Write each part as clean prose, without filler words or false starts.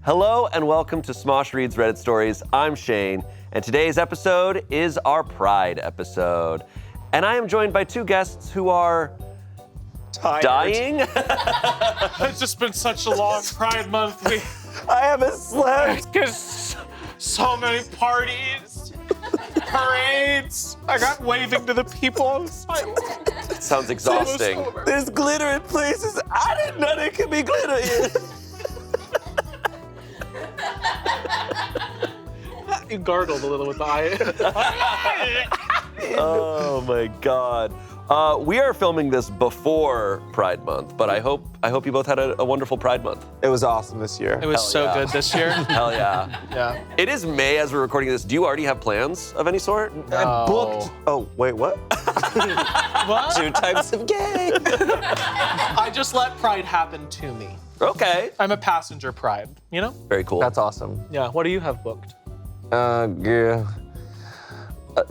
Hello and welcome to Smosh Reads Reddit Stories. I'm Shane, and today's episode is our Pride episode. And I am joined by two guests who are dying. It's just been such a long Pride Month week. I haven't slept. Because so many parties, parades. I got waving to the people on the sidewalk. It sounds exhausting. There's glitter in places I didn't know there could be glitter in. You gargled a little with the eye. Oh my God. We are filming this before Pride Month, but I hope you both had a wonderful Pride Month. It was awesome this year. It was Hell so yeah. good this year. Hell yeah. Yeah. It is May as we're recording this. Do you already have plans of any sort? I booked. Oh, wait, what? What? Two types of gay. I just let Pride happen to me. Okay. I'm a passenger Pride, you know? Very cool. That's awesome. Yeah. What do you have booked? Yeah.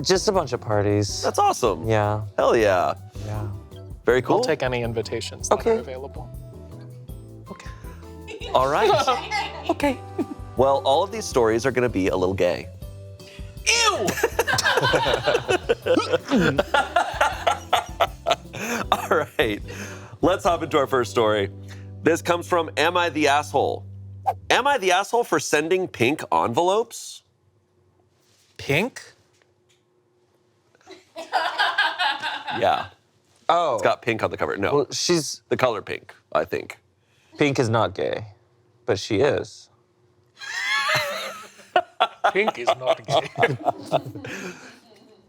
Just a bunch of parties. That's awesome. Yeah. Hell yeah. Yeah. Very cool. I'll take any invitations that Okay. are available. Okay. All right. Okay. Well, all of these stories are going to be a little gay. Ew! All right. Let's hop into our first story. This comes from Am I the Asshole? Am I the asshole for sending pink envelopes? Pink? Yeah. Oh. It's got pink on the cover. No. Well, she's The color pink, I think. pink is not gay, but she is. Pink is not gay.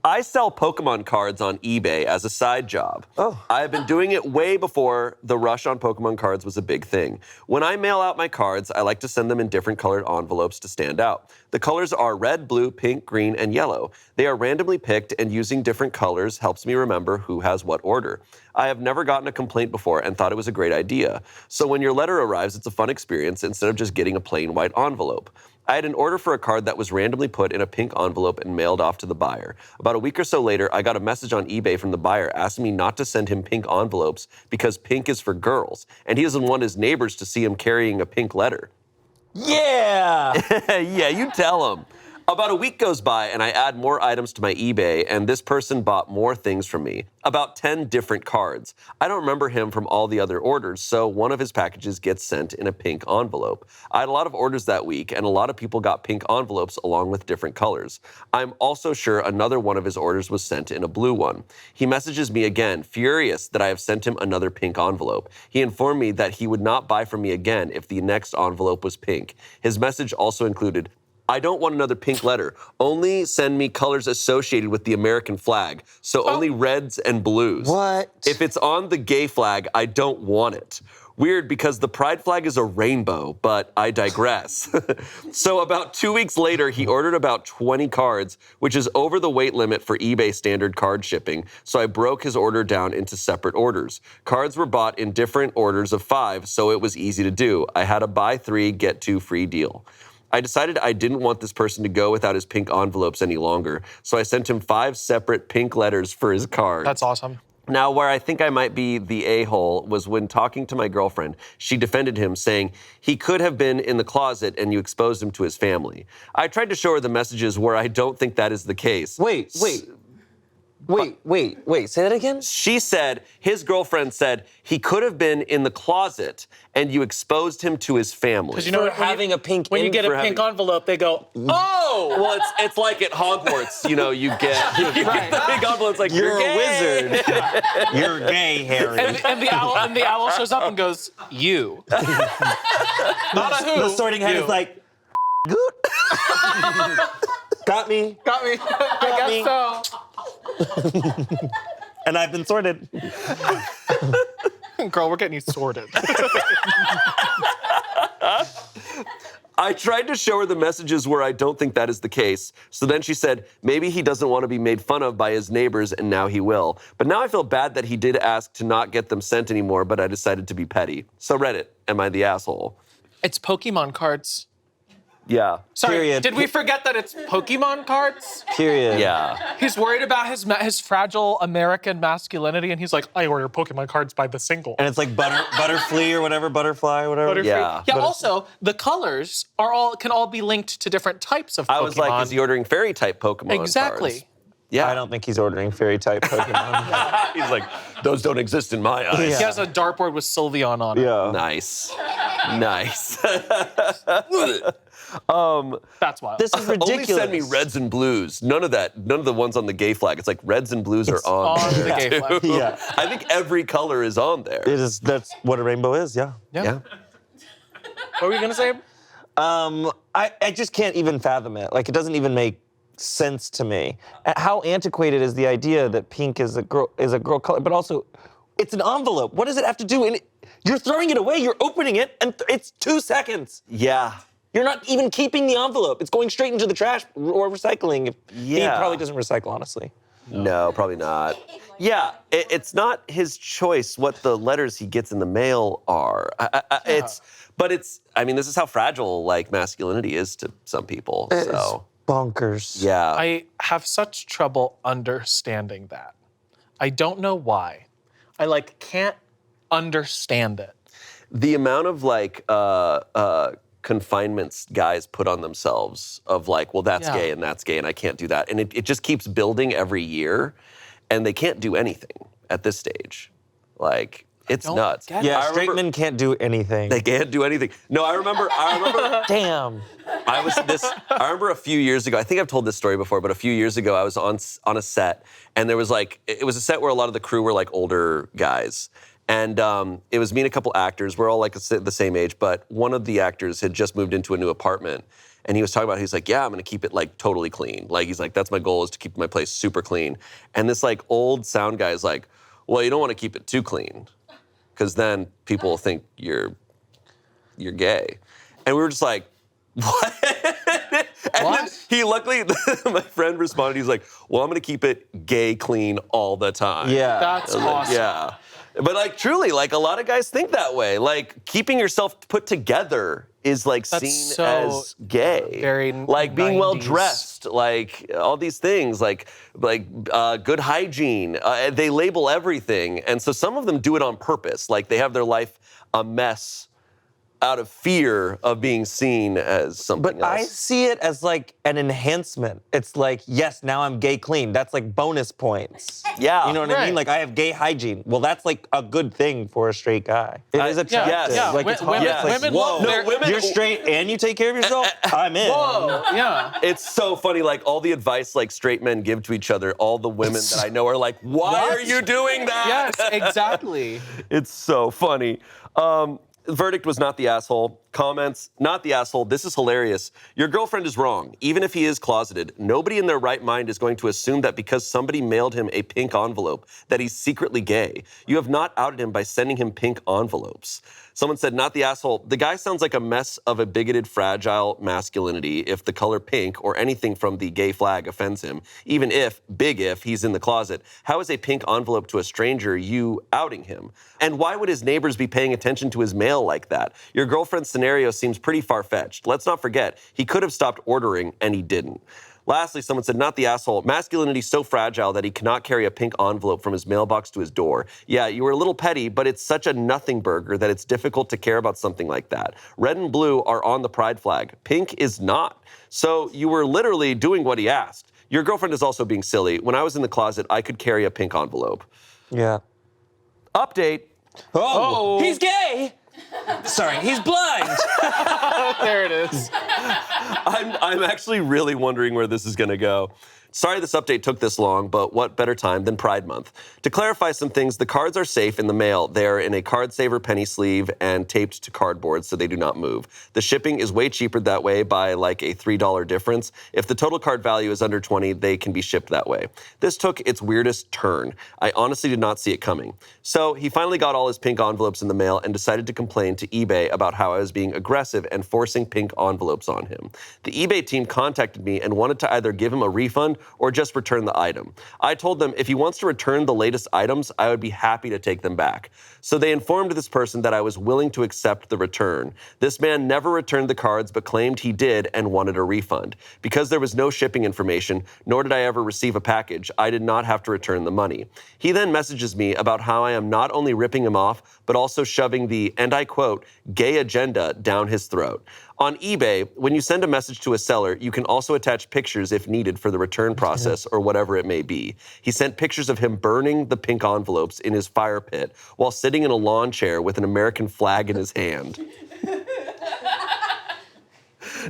I sell Pokemon cards on eBay as a side job. Oh. I have been doing it way before the rush on Pokemon cards was a big thing. When I mail out my cards, I like to send them in different colored envelopes to stand out. The colors are red, blue, pink, green, and yellow. They are randomly picked, and using different colors helps me remember who has what order. I have never gotten a complaint before and thought it was a great idea. So when your letter arrives, it's a fun experience instead of just getting a plain white envelope. I had an order for a card that was randomly put in a pink envelope and mailed off to the buyer. About a week or so later, I got a message on eBay from the buyer asking me not to send him pink envelopes because pink is for girls, and he doesn't want his neighbors to see him carrying a pink letter. Yeah. Yeah, you tell him. About a week goes by and I add more items to my eBay, and this person bought more things from me. About 10 different cards. I don't remember him from all the other orders, so one of his packages gets sent in a pink envelope. I had a lot of orders that week, and a lot of people got pink envelopes along with different colors. I'm also sure another one of his orders was sent in a blue one. He messages me again, furious that I have sent him another pink envelope. He informed me that he would not buy from me again if the next envelope was pink. His message also included, I don't want another pink letter. Only send me colors associated with the American flag. So only reds and blues. What? If it's on the gay flag, I don't want it. Weird because the pride flag is a rainbow, but I digress. So about 2 weeks later, he ordered about 20 cards, which is over the weight limit for eBay standard card shipping. So I broke his order down into separate orders. Cards were bought in different orders of 5, so it was easy to do. I had a buy 3, get 2 free deal. I decided I didn't want this person to go without his pink envelopes any longer, so I sent him 5 separate pink letters for his card. That's awesome. Now, where I think I might be the a-hole was when talking to my girlfriend, she defended him, saying he could have been in the closet and you exposed him to his family. I tried to show her the messages where I don't think that is the case. Wait. Say that again? She said, his girlfriend said, he could have been in the closet and you exposed him to his family. Because you know, having a pink when you get a for pink having- envelope, they go, oh! Well, it's like at Hogwarts, you know, you get the big envelope. It's like, You're a gay. wizard. You're gay, Harry. And the owl shows up and goes, you. Not a who. The sorting hat you. is like, Goot. Got me. Got me. I guess so. And I've been sorted. Girl, we're getting you sorted. I tried to show her the messages where I don't think that is the case. So then she said, maybe he doesn't want to be made fun of by his neighbors and now he will. But now I feel bad that he did ask to not get them sent anymore, but I decided to be petty. So Reddit, am I the asshole? It's Pokemon cards. Yeah. Sorry, Period. did we forget that it's Pokemon cards? Period. Yeah. He's worried about his fragile American masculinity, and he's like, I order Pokemon cards by the single. And it's like butterfly or whatever, butterfly or whatever. Butterfree. Yeah. Yeah. Also, the colors can all be linked to different types of Pokemon. I was like, is he ordering fairy type Pokemon Exactly. cards? Yeah. I don't think he's ordering fairy type Pokemon. He's like, those don't exist in my eyes. He has a dartboard with Sylveon on it. Yeah. Nice. Nice. That's wild. This is ridiculous. Only send me reds and blues. None of that. None of the ones on the gay flag. It's like reds and blues are on on there, the gay too. flag. Yeah. I think every color is on there. It is. That's what a rainbow is. Yeah. Yeah. What were you gonna say? I just can't even fathom it. Like, it doesn't even make sense to me. How antiquated is the idea that pink is a girl color? But also, it's an envelope. What does it have to do? And you're throwing it away. You're opening it, and it's 2 seconds. Yeah. You're not even keeping the envelope. It's going straight into the trash or recycling. He Yeah. probably doesn't recycle, honestly. No, probably not. Yeah, it's not his choice what the letters he gets in the mail are. I mean, this is how fragile like masculinity is to some people. It's So bonkers. yeah, I have such trouble understanding that. I don't know why. I can't understand it. the amount of like confinements guys put on themselves of like, well, that's Yeah. gay and I can't do that, and it just keeps building every year, and they can't do anything at this stage. Like, it's don't nuts. get it. Yeah, I straight remember- men can't do anything. They can't do anything. No, I remember. Damn. I remember a few years ago, I think I've told this story before, but a few years ago I was on a set, and there was it was a set where a lot of the crew were like older guys. And it was me and a couple actors. We're all like the same age, but one of the actors had just moved into a new apartment. And he was talking about, he's like, yeah, I'm gonna keep it like totally clean. Like, he's like, that's my goal, is to keep my place super clean. And this like old sound guy is like, well, you don't wanna keep it too clean, because then people will think you're gay. And we were just like, what? And then he luckily, my friend responded, he's like, well, I'm gonna keep it gay clean all the time. Yeah. That's awesome. Yeah. But like truly, like a lot of guys think that way. Like keeping yourself put together is like That's seen so as gay. very like being 90s. well dressed, like all these things, like good hygiene. They label everything, and so some of them do it on purpose. Like they have their life a mess out of fear of being seen as something But else. I see it as like an enhancement. It's like, yes, now I'm gay clean. That's like bonus points. Yeah. You know what I Right. mean? Like, I have gay hygiene. Well, that's like a good thing for a straight guy. It is attractive. yes. Like, it's hot. Women- It's like, women whoa, love their- No, women- you're straight and you take care of yourself? I'm in. Whoa, yeah. It's so funny, like all the advice like straight men give to each other, all the women that I know are like, why are you doing that? Yes, exactly. It's so funny. Verdict was not the asshole. Comments, not the asshole. This is hilarious. Your girlfriend is wrong. Even if he is closeted, nobody in their right mind is going to assume that because somebody mailed him a pink envelope that he's secretly gay. You have not outed him by sending him pink envelopes. Someone said, not the asshole. The guy sounds like a mess of a bigoted, fragile masculinity if the color pink or anything from the gay flag offends him. Even if, big if, he's in the closet. How is a pink envelope to a stranger you outing him? And why would his neighbors be paying attention to his mail like that? Your girlfriend's scenario seems pretty far-fetched. Let's not forget, he could have stopped ordering and he didn't. Lastly, someone said, not the asshole. Masculinity so fragile that he cannot carry a pink envelope from his mailbox to his door. Yeah, you were a little petty, but it's such a nothing burger that it's difficult to care about something like that. Red and blue are on the pride flag. Pink is not. So you were literally doing what he asked. Your girlfriend is also being silly. When I was in the closet, I could carry a pink envelope. Yeah. Update. Oh, he's gay. Sorry, he's blind. There it is. I'm actually really wondering where this is going to go. Sorry this update took this long, but what better time than Pride Month? To clarify some things, the cards are safe in the mail. They are in a card saver penny sleeve and taped to cardboard so they do not move. The shipping is way cheaper that way by like a $3 difference. If the total card value is under $20, they can be shipped that way. This took its weirdest turn. I honestly did not see it coming. So he finally got all his pink envelopes in the mail and decided to complain to eBay about how I was being aggressive and forcing pink envelopes on him. The eBay team contacted me and wanted to either give him a refund or just return the item. I told them if he wants to return the latest items, I would be happy to take them back. So they informed this person that I was willing to accept the return. This man never returned the cards but claimed he did and wanted a refund. Because there was no shipping information, nor did I ever receive a package, I did not have to return the money. He then messages me about how I am not only ripping him off, but also shoving the, and I quote, gay agenda down his throat. On eBay, when you send a message to a seller, you can also attach pictures if needed for the return process or whatever it may be. He sent pictures of him burning the pink envelopes in his fire pit while sitting in a lawn chair with an American flag in his hand.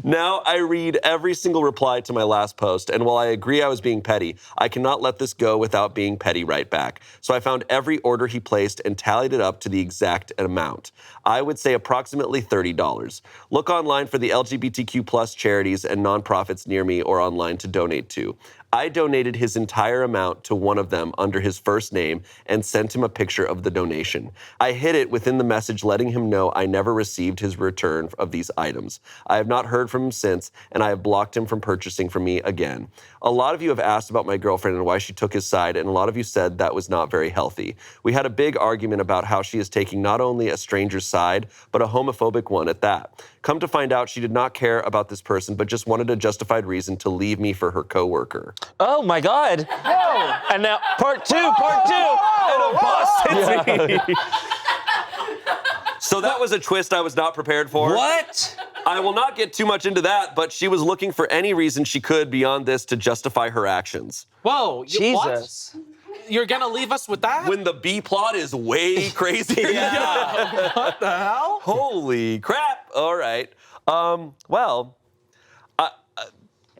Now I read every single reply to my last post, and while I agree I was being petty, I cannot let this go without being petty right back. So I found every order he placed and tallied it up to the exact amount. I would say approximately $30. Look online for the LGBTQ plus charities and nonprofits near me or online to donate to. I donated his entire amount to one of them under his first name and sent him a picture of the donation. I hid it within the message letting him know I never received his return of these items. I have not heard from him since, and I have blocked him from purchasing from me again. A lot of you have asked about my girlfriend and why she took his side, and a lot of you said that was not very healthy. We had a big argument about how she is taking not only a stranger's side, but a homophobic one at that. Come to find out, she did not care about this person, but just wanted a justified reason to leave me for her coworker. Oh my God. Whoa. And now part two. And a bus hits me. So that was a twist I was not prepared for. What? I will not get too much into that, but she was looking for any reason she could beyond this to justify her actions. Whoa, Jesus. What? You're gonna leave us with that? When the B plot is way crazier. What the hell? Holy crap. All right.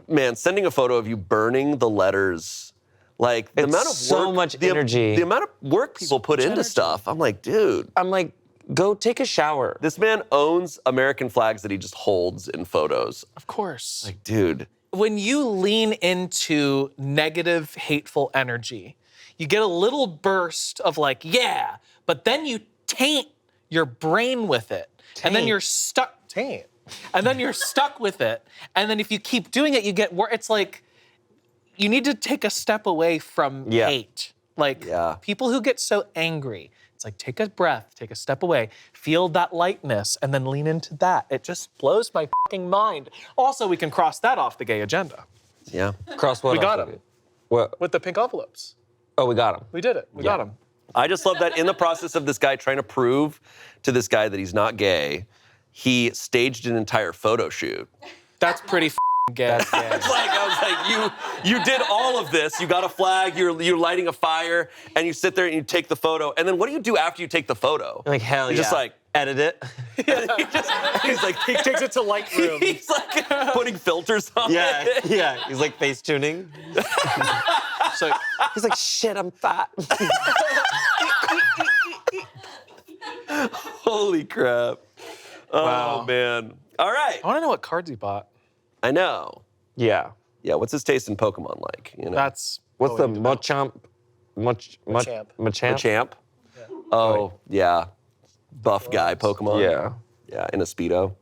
Man, sending a photo of you burning the letters, like the It's amount of so work, much the energy. The amount of work people put into energy. stuff. I'm like, dude. I'm like, go take a shower. This man owns American flags that he just holds in photos. Of course. Like, dude. When you lean into negative, hateful energy, you get a little burst of like, yeah, but then you taint your brain with it. And then Taint. you're stuck, taint. And then you're stuck with it. And then if you keep doing it, you get worse. It's like, you need to take a step away from hate. Like, people who get so angry, it's like, take a breath, take a step away, feel that lightness, and then lean into that. It just blows my fucking mind. Also, we can cross that off the gay agenda. Yeah. Cross what We got off? him. What? With the pink envelopes. Oh, we got him. We did it. We got him. I just love that in the process of this guy trying to prove to this guy that he's not gay, he staged an entire photo shoot. That's pretty gay. I was like, you did all of this. You got a flag, you're lighting a fire, and you sit there and you take the photo. And then what do you do after you take the photo? Like, hell You're just like, edit it. he's like, He takes it to Lightroom. he's like putting filters on it. Yeah. He's like face tuning. So, He's like, shit, I'm fat. Holy crap. Oh, Wow. man. All right. I want to know what cards he bought. I know. Yeah. Yeah, what's his taste in Pokemon like? You know? That's What's what the we need to know. Machamp? Machamp. Machamp? Oh, yeah. Buff guy Pokemon. Yeah. Yeah, in a Speedo.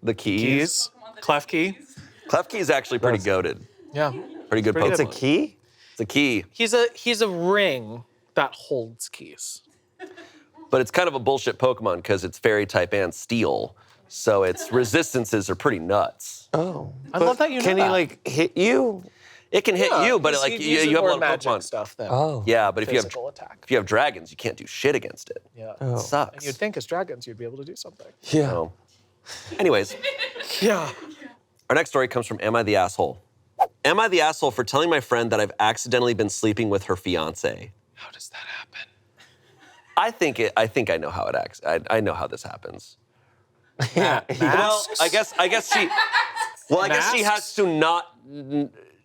The keys. Keys. Clef key. Klefki is actually pretty goated. Yeah. Pretty good Pretty Pokemon. good. It's a key? It's a key, He's a ring that holds keys. but it's kind of a bullshit Pokemon because it's fairy type and steel. So its resistances are pretty nuts. Oh. I love that you know Can that. he like hit you? It can hit you, but like He uses you have a more lot of magic Pokemon. stuff than Oh. Yeah, but if you physical attack. have dragons, you can't do shit against it. Yeah. Oh. It sucks. And you'd think as dragons you'd be able to do something. Yeah. So, anyways, Yeah. our next story comes from Am I the Asshole? Am I the asshole for telling my friend that I've accidentally been sleeping with her fiance? How does that happen? I think I know how it acts. I know how this happens. Yeah. Well, I guess she. Well, I guess she Masks? has to not.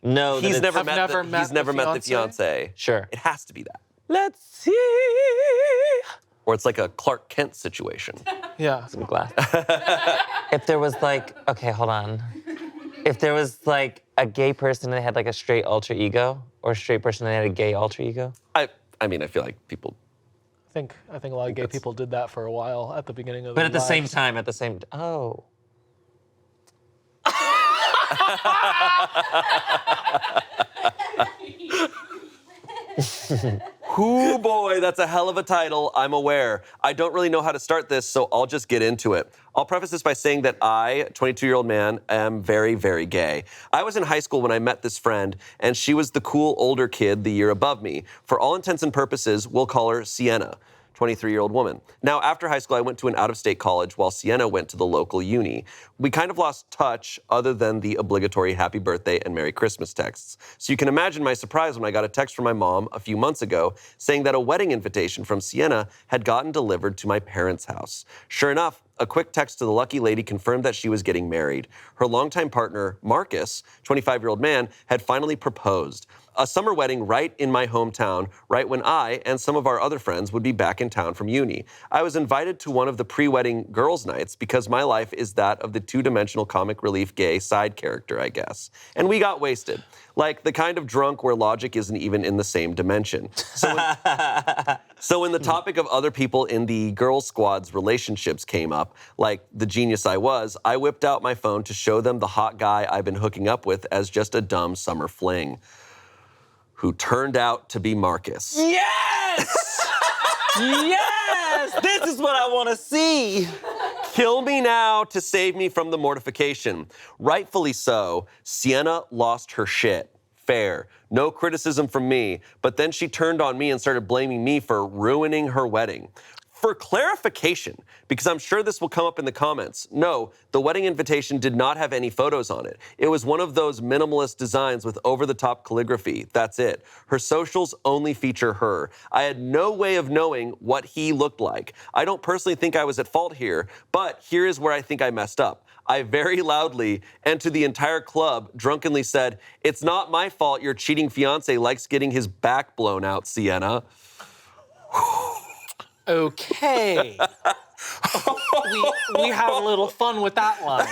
No, He's never Have met. never met He's never the met the fiancé? fiance. Sure. It has to be that, Let's see. or it's like a Clark Kent situation. Yeah. Some glass. If there was like, okay, hold on. If there was like a gay person that had like a straight alter ego, or a straight person that had a gay alter ego. I mean, I feel like people. I think a lot of gay people did that for a while at the beginning of But their at the same lives. time, oh. Hoo boy, that's a hell of a title, I'm aware. I don't really know how to start this, so I'll just get into it. I'll preface this by saying that I, 22-year-old man, am very, very gay. I was in high school when I met this friend, and she was the cool older kid the year above me. For all intents and purposes, we'll call her Sienna. 23-year-old woman. Now, after high school, I went to an out-of-state college while Sienna went to the local uni. We kind of lost touch other than the obligatory happy birthday and Merry Christmas texts. So you can imagine my surprise when I got a text from my mom a few months ago saying that a wedding invitation from Sienna had gotten delivered to my parents' house. Sure enough, a quick text to the lucky lady confirmed that she was getting married. Her longtime partner, Marcus, 25-year-old man, had finally proposed. A summer wedding right in my hometown, right when I and some of our other friends would be back in town from uni. I was invited to one of the pre-wedding girls' nights because my life is that of the two-dimensional comic relief gay side character, I guess. And we got wasted. Like the kind of drunk where logic isn't even in the same dimension. So when the topic of other people in the girls' squad's relationships came up, like the genius I was, I whipped out my phone to show them the hot guy I've been hooking up with as just a dumb summer fling. Who turned out to be Marcus. Yes! Yes! This is what I want to see. Kill me now to save me from the mortification. Rightfully so, Sienna lost her shit. Fair. No criticism from me. But then she turned on me and started blaming me for ruining her wedding. For clarification, because I'm sure this will come up in the comments, no, the wedding invitation did not have any photos on it. It was one of those minimalist designs with over-the-top calligraphy. That's it. Her socials only feature her. I had no way of knowing what he looked like. I don't personally think I was at fault here, but here is where I think I messed up. I very loudly, and to the entire club, drunkenly said, "It's not my fault your cheating fiance likes getting his back blown out, Sienna." Okay. we have a little fun with that line.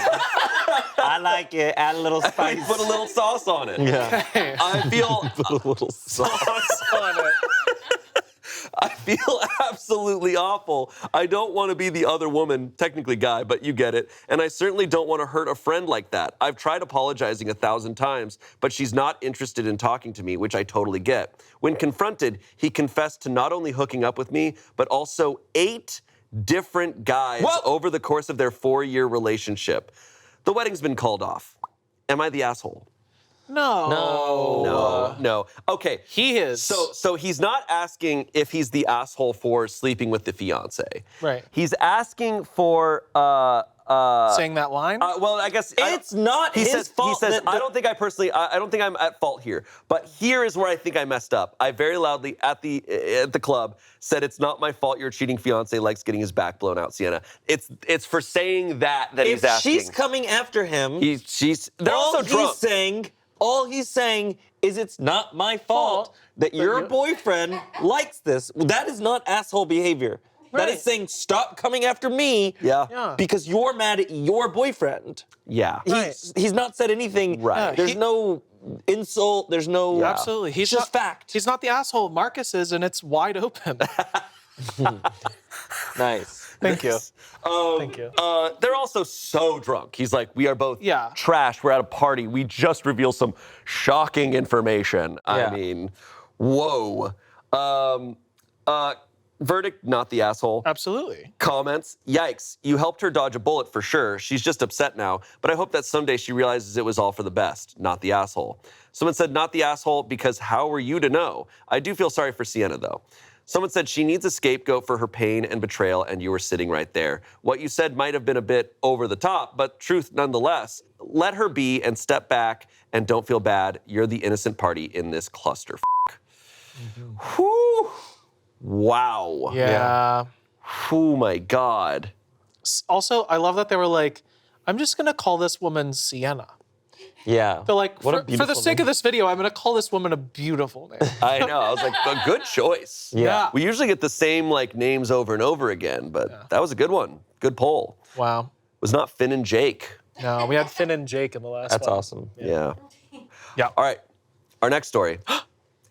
I like it. Add a little spice. Put a little sauce on it. Yeah. I feel Put a little sauce. on it. I feel absolutely awful. I don't want to be the other woman, technically guy, but you get it. And I certainly don't want to hurt a friend like that. I've tried apologizing 1,000 times, but she's not interested in talking to me, which I totally get. When confronted, he confessed to not only hooking up with me, but also 8 different guys over the course of their 4-year relationship. The wedding's been called off. Am I the asshole? No. Okay. He is. So he's not asking if he's the asshole for sleeping with the fiance. Right. He's asking for saying that line? well, I guess It's not his fault. He says, I don't think I'm at fault here. But here is where I think I messed up. I very loudly at the club said, "It's not my fault your cheating fiance likes getting his back blown out, Sienna." It's for saying that he's asking. If she's coming after him, they're also drunk. All he's saying is it's not my fault that your boyfriend likes this. Well, that is not asshole behavior. That Right. is saying stop coming after me because you're mad at your boyfriend. Yeah. He's not said anything. Right. There's no insult. There's no... Absolutely. It's just fact. He's not the asshole. Marcus is, and it's wide open. Nice. Thank you. Thank you. They're also so drunk. He's like, we are both Yeah. trash. We're at a party. We just revealed some shocking information. Yeah. I mean, whoa. Verdict, not the asshole. Absolutely. Comments, yikes, you helped her dodge a bullet for sure. She's just upset now, but I hope that someday she realizes it was all for the best, not the asshole. Someone said, not the asshole, because how were you to know? I do feel sorry for Sienna, though. Someone said she needs a scapegoat for her pain and betrayal, and you were sitting right there. What you said might have been a bit over the top, but truth nonetheless. Let her be and step back and don't feel bad. You're the innocent party in this cluster. Whew. Wow. Yeah. Oh my God. Also, I love that they were like, I'm just going to call this woman Sienna. Yeah. They're like, What a for the beautiful sake of this video, I'm going to call this woman a beautiful name. I know. I was like, a good choice. Yeah. We usually get the same names over and over again, but that was a good one. Good poll. Wow. Was not Finn and Jake. No, we had Finn and Jake in the last That's one. awesome. Yeah. Yeah. All right. Our next story.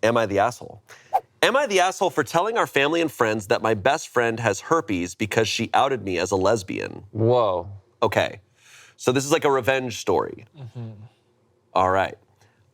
Am I the asshole? Am I the asshole for telling our family and friends that my best friend has herpes because she outed me as a lesbian? Whoa. Okay. So this is like a revenge story. All right.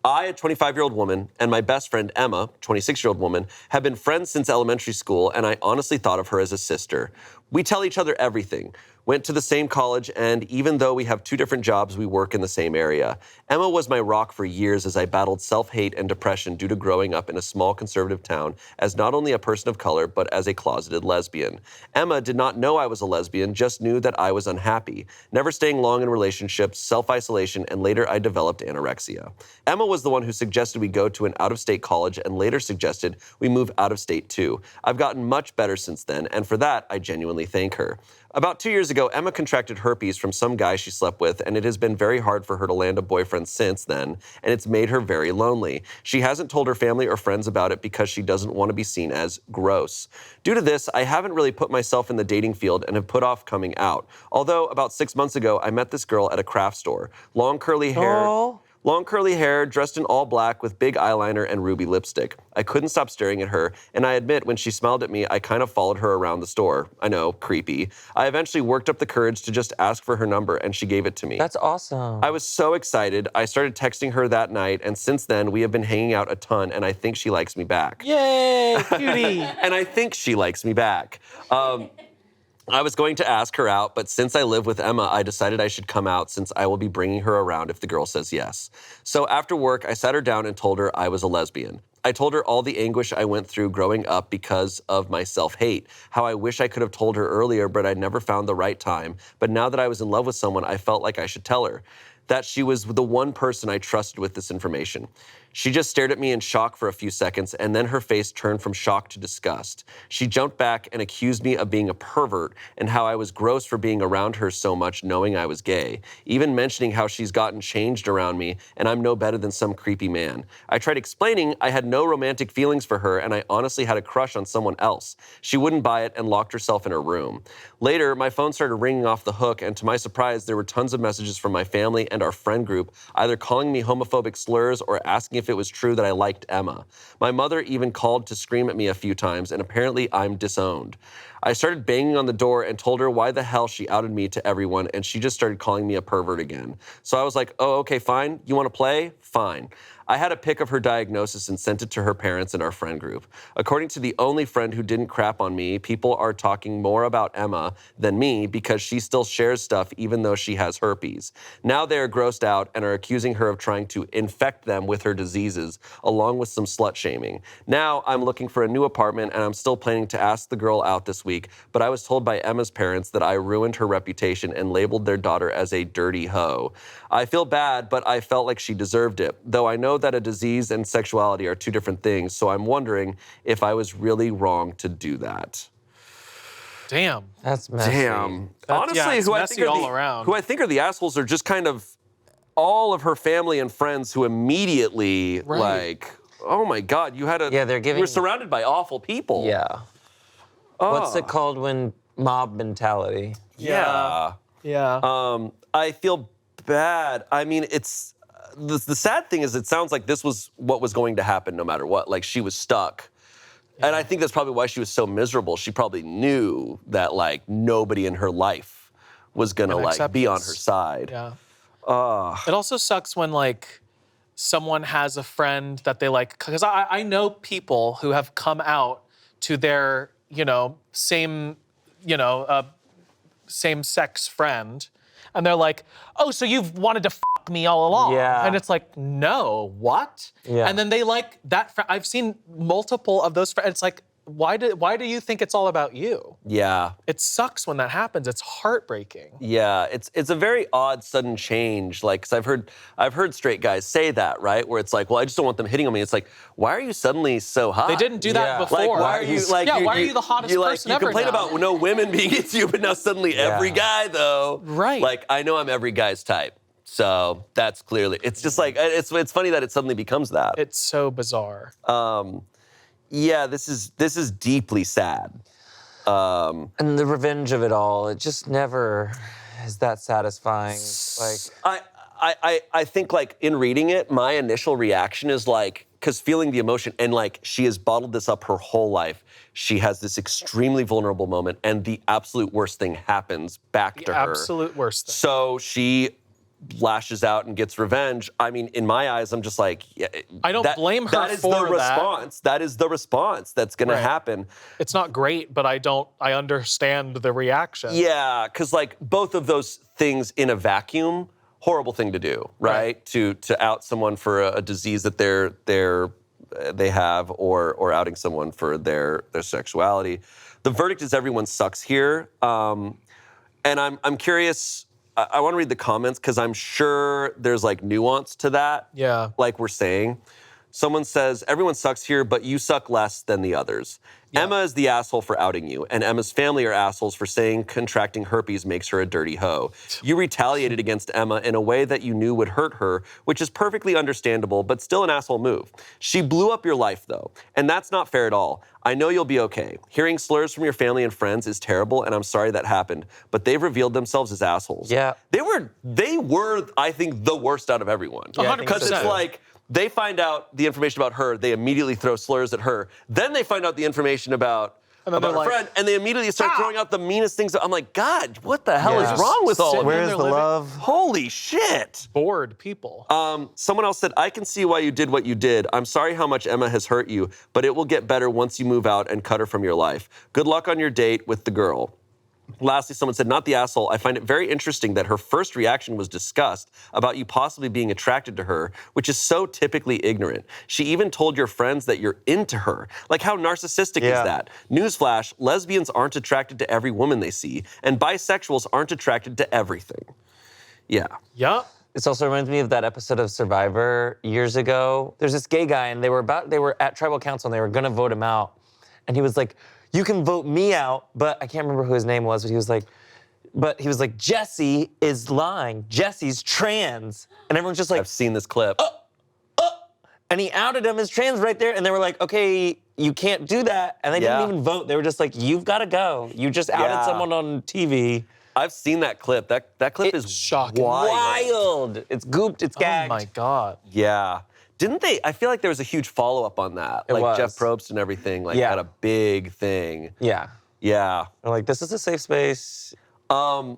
I, a 25-year-old woman, and my best friend, Emma, 26-year-old woman, have been friends since elementary school, and I honestly thought of her as a sister. We tell each other everything. Went to the same college, and even though we have 2 different jobs, we work in the same area. Emma was my rock for years as I battled self-hate and depression due to growing up in a small conservative town as not only a person of color, but as a closeted lesbian. Emma did not know I was a lesbian, just knew that I was unhappy, never staying long in relationships, self-isolation, and later I developed anorexia. Emma was the one who suggested we go to an out-of-state college and later suggested we move out of state too. I've gotten much better since then, and for that, I genuinely thank her. About 2 years ago, Emma contracted herpes from some guy she slept with, and it has been very hard for her to land a boyfriend since then, and it's made her very lonely. She hasn't told her family or friends about it because she doesn't want to be seen as gross. Due to this, I haven't really put myself in the dating field and have put off coming out. Although, about 6 months ago, I met this girl at a craft store. Long curly hair, dressed in all black with big eyeliner and ruby lipstick. I couldn't stop staring at her, and I admit when she smiled at me, I kind of followed her around the store. I know, creepy. I eventually worked up the courage to just ask for her number, and she gave it to me. That's awesome. I was so excited. I started texting her that night, and since then, we have been hanging out a ton, and I think she likes me back. Yay, cutie. And I think she likes me back. I was going to ask her out, but since I live with Emma, I decided I should come out since I will be bringing her around if the girl says yes. So after work, I sat her down and told her I was a lesbian. I told her all the anguish I went through growing up because of my self-hate, how I wish I could have told her earlier, but I never found the right time. But now that I was in love with someone, I felt like I should tell her that she was the one person I trusted with this information. She just stared at me in shock for a few seconds, and then her face turned from shock to disgust. She jumped back and accused me of being a pervert and how I was gross for being around her so much knowing I was gay, even mentioning how she's gotten changed around me and I'm no better than some creepy man. I tried explaining I had no romantic feelings for her and I honestly had a crush on someone else. She wouldn't buy it and locked herself in her room. Later, my phone started ringing off the hook, and to my surprise, there were tons of messages from my family and our friend group, either calling me homophobic slurs or asking if it was true that I liked Emma. My mother even called to scream at me a few times, and apparently I'm disowned. I started banging on the door and told her why the hell she outed me to everyone, and she just started calling me a pervert again. So I was like, oh, okay, fine. You want to play? Fine. I had a pic of her diagnosis and sent it to her parents and our friend group. According to the only friend who didn't crap on me, people are talking more about Emma than me because she still shares stuff even though she has herpes. Now they are grossed out and are accusing her of trying to infect them with her diseases, along with some slut shaming. Now I'm looking for a new apartment and I'm still planning to ask the girl out this week, but I was told by Emma's parents that I ruined her reputation and labeled their daughter as a dirty hoe. I feel bad, but I felt like she deserved it, though I know that a disease and sexuality are 2 different things, so I'm wondering if I was really wrong to do that. Damn. That's messy. Damn. Honestly, it's who I messy think all around. who I think are the assholes are just kind of all of her family and friends who immediately like, oh my God, you had a you were surrounded by awful people. Yeah. What's it called when mob mentality? Yeah. I feel bad. I mean, it's the sad thing is it sounds like this was what was going to happen no matter what. Like she was stuck. And I think that's probably why she was so miserable. She probably knew that like nobody in her life was gonna like be on her side. Yeah. It also sucks when like someone has a friend that they like, because I know people who have come out to their, same sex friend, and they're like, oh, so you've wanted to fuck me all along. Yeah. And it's like, no, what? Yeah. And then they like that, I've seen multiple of those friends. It's like, why do you think it's all about you? Yeah. It sucks when that happens. It's heartbreaking. Yeah, it's a very odd sudden change. Like, cause I've heard straight guys say that, right? Where it's like, well, I just don't want them hitting on me. It's like, why are you suddenly so hot? They didn't do that before. Like, why are you like? why are you the hottest person ever? You complain now? about no women being into you, but now suddenly every guy though. Right. Like, I know I'm every guy's type. So that's clearly, it's just like, it's funny that it suddenly becomes that. It's so bizarre. Yeah, this is deeply sad. And the revenge of it all, it just never is that satisfying. Like I think like in reading it, my initial reaction is like, because feeling the emotion, and like she has bottled this up her whole life. She has this extremely vulnerable moment, and the absolute worst thing happens back to her. Absolute worst thing. So she lashes out and gets revenge. I mean, in my eyes, I'm just like, yeah, I don't blame her that is for the that. response. That is the response that's going to happen. It's not great, but I understand the reaction. Yeah, because like both of those things in a vacuum, horrible thing to do, right? To out someone for a disease that they have, or outing someone for their sexuality. The verdict is everyone sucks here, and I'm curious. I want to read the comments because I'm sure there's like nuance to that. Yeah. Like we're saying. Someone says, everyone sucks here, but you suck less than the others. Yeah. Emma is the asshole for outing you, and Emma's family are assholes for saying contracting herpes makes her a dirty hoe. You retaliated against Emma in a way that you knew would hurt her, which is perfectly understandable, but still an asshole move. She blew up your life, though, and that's not fair at all. I know you'll be okay. Hearing slurs from your family and friends is terrible, and I'm sorry that happened, but they've revealed themselves as assholes. Yeah. They were, I think, the worst out of everyone. Yeah, because it's like, they find out the information about her, they immediately throw slurs at her. Then they find out the information about her friend, and they immediately start throwing out the meanest things. I'm like, God, what the hell is wrong with all of Where's this? the love? Holy shit. Bored people. Someone else said, I can see why you did what you did. I'm sorry how much Emma has hurt you, but it will get better once you move out and cut her from your life. Good luck on your date with the girl. Lastly, someone said, not the asshole. I find it very interesting that her first reaction was disgust about you possibly being attracted to her, which is so typically ignorant. She even told your friends that you're into her. Like, how narcissistic is that? Newsflash, lesbians aren't attracted to every woman they see, and bisexuals aren't attracted to everything. Yeah. Yup. This also reminds me of that episode of Survivor years ago. There's this gay guy, and they were at tribal council, and they were gonna vote him out. And he was like, you can vote me out, but I can't remember who his name was, but he was like, Jesse is lying. Jesse's trans. And everyone's just like, I've seen this clip. And he outed him as trans right there, and they were like, okay, you can't do that. And they didn't even vote. They were just like, you've got to go. You just outed someone on TV. I've seen that clip. That clip is shocking. Wild. It's gooped, it's gagged. Oh my God. Yeah. Didn't they? I feel like there was a huge follow-up on that. It was. Jeff Probst and everything, had a big thing. Yeah. Yeah. They're like, this is a safe space. A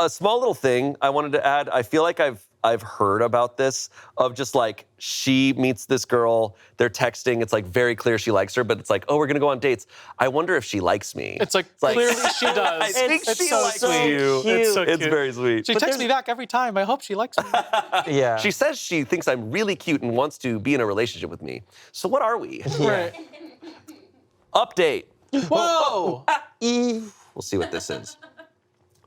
small little thing I wanted to add. I feel like I've heard about this, of just like, she meets this girl, they're texting, it's like very clear she likes her, but it's like, oh, we're gonna go on dates. I wonder if she likes me. It's like clearly she does. I think she so likes sweet. you. It's so It's cute. very sweet. She texts me back every time. I hope she likes me. Yeah. She says she thinks I'm really cute and wants to be in a relationship with me. So what are we? Right. Update. Whoa. We'll see what this is.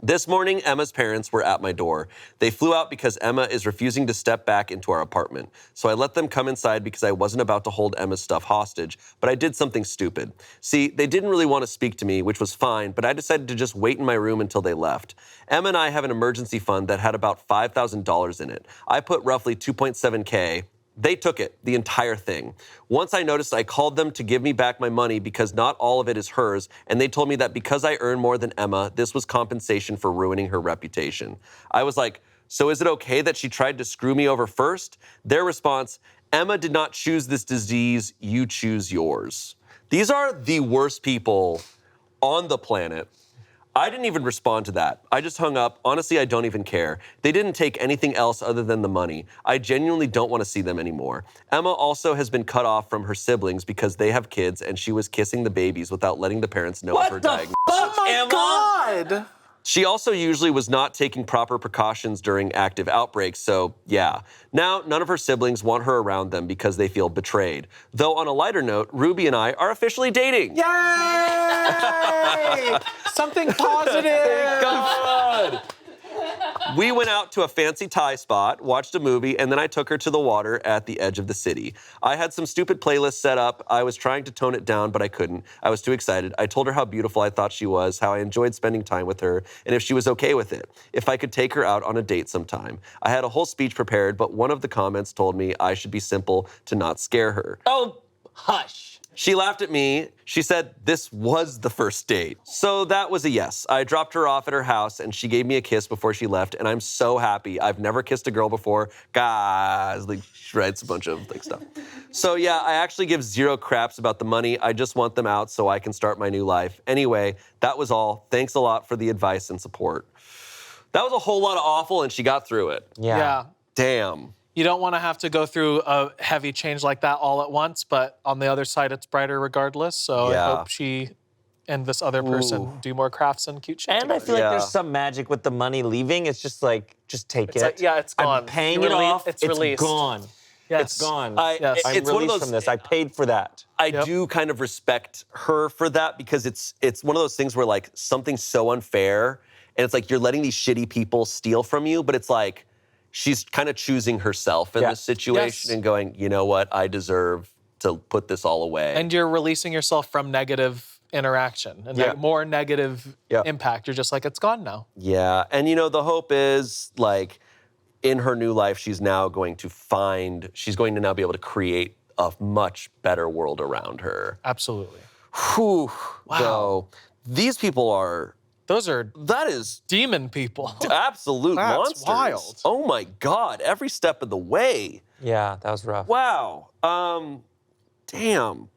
This morning, Emma's parents were at my door. They flew out because Emma is refusing to step back into our apartment. So I let them come inside because I wasn't about to hold Emma's stuff hostage, but I did something stupid. See, they didn't really want to speak to me, which was fine, but I decided to just wait in my room until they left. Emma and I have an emergency fund that had about $5,000 in it. I put roughly $2.7K. They took it, the entire thing. Once I noticed, I called them to give me back my money because not all of it is hers, and they told me that because I earn more than Emma, this was compensation for ruining her reputation. I was like, so is it okay that she tried to screw me over first? Their response, Emma did not choose this disease, you choose yours. These are the worst people on the planet. I didn't even respond to that. I just hung up. Honestly, I don't even care. They didn't take anything else other than the money. I genuinely don't want to see them anymore. Emma also has been cut off from her siblings because they have kids, and she was kissing the babies without letting the parents know of her diagnosis. Oh my God. She also usually was not taking proper precautions during active outbreaks, so yeah. Now, none of her siblings want her around them because they feel betrayed. Though on a lighter note, Ruby and I are officially dating. Yay! Something positive. Thank God. We went out to a fancy Thai spot, watched a movie, and then I took her to the water at the edge of the city. I had some stupid playlist set up. I was trying to tone it down, but I couldn't. I was too excited. I told her how beautiful I thought she was, how I enjoyed spending time with her, and if she was okay with it, if I could take her out on a date sometime. I had a whole speech prepared, but one of the comments told me I should be simple to not scare her. Oh, hush. She laughed at me. She said this was the first date. So that was a yes. I dropped her off at her house and she gave me a kiss before she left, and I'm so happy. I've never kissed a girl before. Guys, like, she writes a bunch of like stuff. So yeah, I actually give zero craps about the money. I just want them out so I can start my new life. Anyway, that was all. Thanks a lot for the advice and support. That was a whole lot of awful, and she got through it. Yeah. Damn. You don't want to have to go through a heavy change like that all at once, but on the other side, it's brighter regardless. So I hope she and this other person do more crafts and cute shit And together. I feel like there's some magic with the money leaving. It's just like, just take it. Like, yeah, it's gone. I'm paying it off. It's released. Gone. Yes. It's gone. Yes. I'm It's one of released those- from this. I paid for that. I do kind of respect her for that, because it's one of those things where like something's so unfair, and it's like you're letting these shitty people steal from you, but it's like she's kind of choosing herself in this situation and going, you know what, I deserve to put this all away. And you're releasing yourself from negative interaction and more negative impact. You're just like, it's gone now. Yeah, and you know, the hope is like in her new life, she's now going to now be able to create a much better world around her. Absolutely. Whew. Wow. So, these people that is demon people. absolute That's monsters. wild. Oh my God, every step of the way. Yeah, that was rough. Wow. Damn.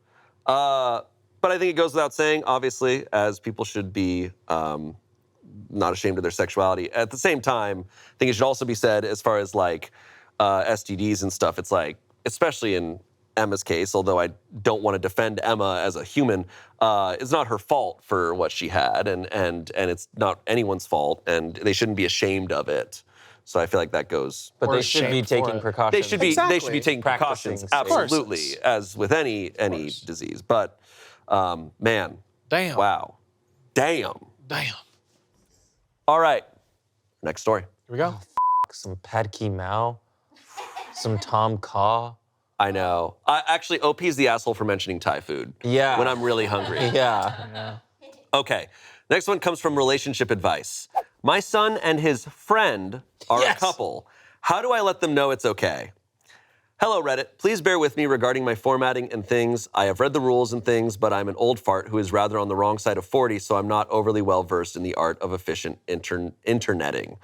But I think it goes without saying, obviously, as people should be not ashamed of their sexuality. At the same time, I think it should also be said, as far as like STDs and stuff, it's like, especially in Emma's case, although I don't want to defend Emma as a human, it's not her fault for what she had, and it's not anyone's fault, and they shouldn't be ashamed of it. So I feel like that goes. But they should be taking precautions. They should be. They should be taking precautions. Absolutely, as with any disease. But man, damn. Wow, damn. All right, next story. Here we go. Some Pad Ki Mao, some Tom Kha. I know. Actually, OP is the asshole for mentioning Thai food. Yeah. When I'm really hungry. Yeah. Okay. Next one comes from relationship advice. My son and his friend are a couple. How do I let them know it's okay? Hello, Reddit. Please bear with me regarding my formatting and things. I have read the rules and things, but I'm an old fart who is rather on the wrong side of 40, so I'm not overly well versed in the art of efficient interneting.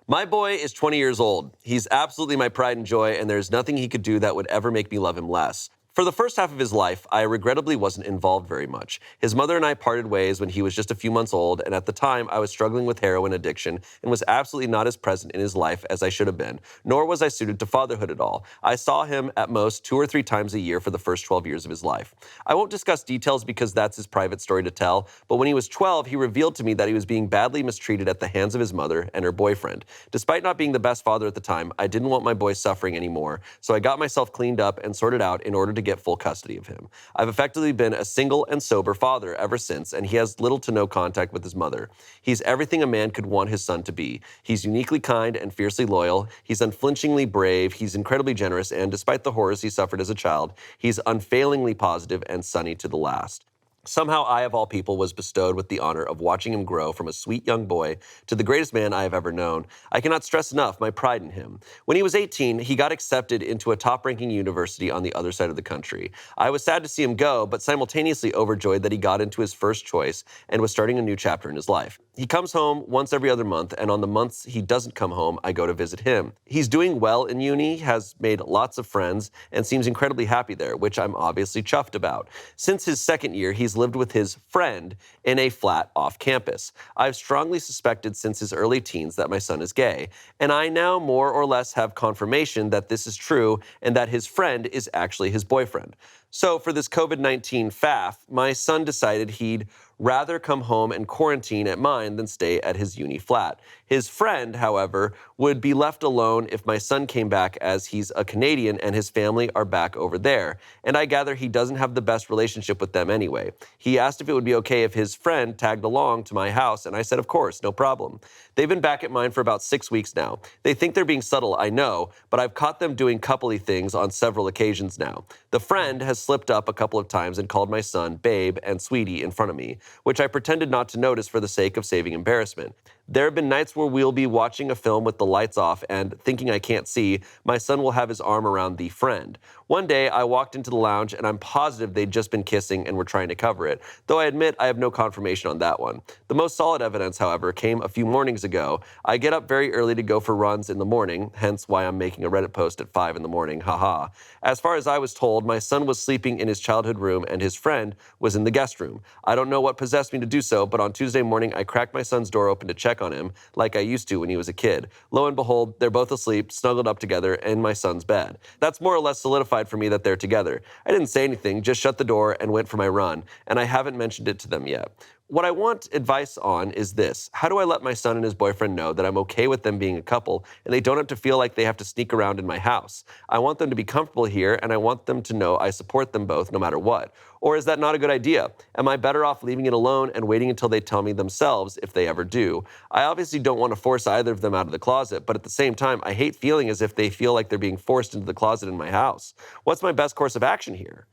My boy is 20 years old. He's absolutely my pride and joy, and there's nothing he could do that would ever make me love him less. For the first half of his life, I regrettably wasn't involved very much. His mother and I parted ways when he was just a few months old, and at the time, I was struggling with heroin addiction and was absolutely not as present in his life as I should have been, nor was I suited to fatherhood at all. I saw him at most 2 or 3 times a year for the first 12 years of his life. I won't discuss details because that's his private story to tell, but when he was 12, he revealed to me that he was being badly mistreated at the hands of his mother and her boyfriend. Despite not being the best father at the time, I didn't want my boy suffering anymore, so I got myself cleaned up and sorted out in order to get full custody of him. I've effectively been a single and sober father ever since, and he has little to no contact with his mother. He's everything a man could want his son to be. He's uniquely kind and fiercely loyal. He's unflinchingly brave. He's incredibly generous, and despite the horrors he suffered as a child, he's unfailingly positive and sunny to the last. Somehow I, of all people, was bestowed with the honor of watching him grow from a sweet young boy to the greatest man I have ever known. I cannot stress enough my pride in him. When he was 18, he got accepted into a top-ranking university on the other side of the country. I was sad to see him go, but simultaneously overjoyed that he got into his first choice and was starting a new chapter in his life. He comes home once every other month, and on the months he doesn't come home, I go to visit him. He's doing well in uni, has made lots of friends, and seems incredibly happy there, which I'm obviously chuffed about. Since his second year, he's lived with his friend in a flat off campus. I've strongly suspected since his early teens that my son is gay, and I now more or less have confirmation that this is true and that his friend is actually his boyfriend. So for this COVID-19 faff, my son decided he'd rather come home and quarantine at mine than stay at his uni flat. His friend, however, would be left alone if my son came back, as he's a Canadian and his family are back over there. And I gather he doesn't have the best relationship with them anyway. He asked if it would be okay if his friend tagged along to my house, and I said, of course, no problem. They've been back at mine for about 6 weeks now. They think they're being subtle, I know, but I've caught them doing coupley things on several occasions now. The friend has slipped up a couple of times and called my son babe and sweetie in front of me, which I pretended not to notice for the sake of saving embarrassment. There have been nights where we'll be watching a film with the lights off and, thinking I can't see, my son will have his arm around the friend. One day, I walked into the lounge and I'm positive they'd just been kissing and were trying to cover it, though I admit I have no confirmation on that one. The most solid evidence, however, came a few mornings ago. I get up very early to go for runs in the morning, hence why I'm making a Reddit post at 5 in the morning, haha. As far as I was told, my son was sleeping in his childhood room and his friend was in the guest room. I don't know what possessed me to do so, but on Tuesday morning, I cracked my son's door open to check on him, like I used to when he was a kid. Lo and behold, they're both asleep, snuggled up together in my son's bed. That's more or less solidified for me that they're together. I didn't say anything, just shut the door and went for my run, and I haven't mentioned it to them yet. What I want advice on is this. How do I let my son and his boyfriend know that I'm okay with them being a couple and they don't have to feel like they have to sneak around in my house? I want them to be comfortable here and I want them to know I support them both no matter what. Or is that not a good idea? Am I better off leaving it alone and waiting until they tell me themselves if they ever do? I obviously don't want to force either of them out of the closet, but at the same time, I hate feeling as if they feel like they're being forced into the closet in my house. What's my best course of action here?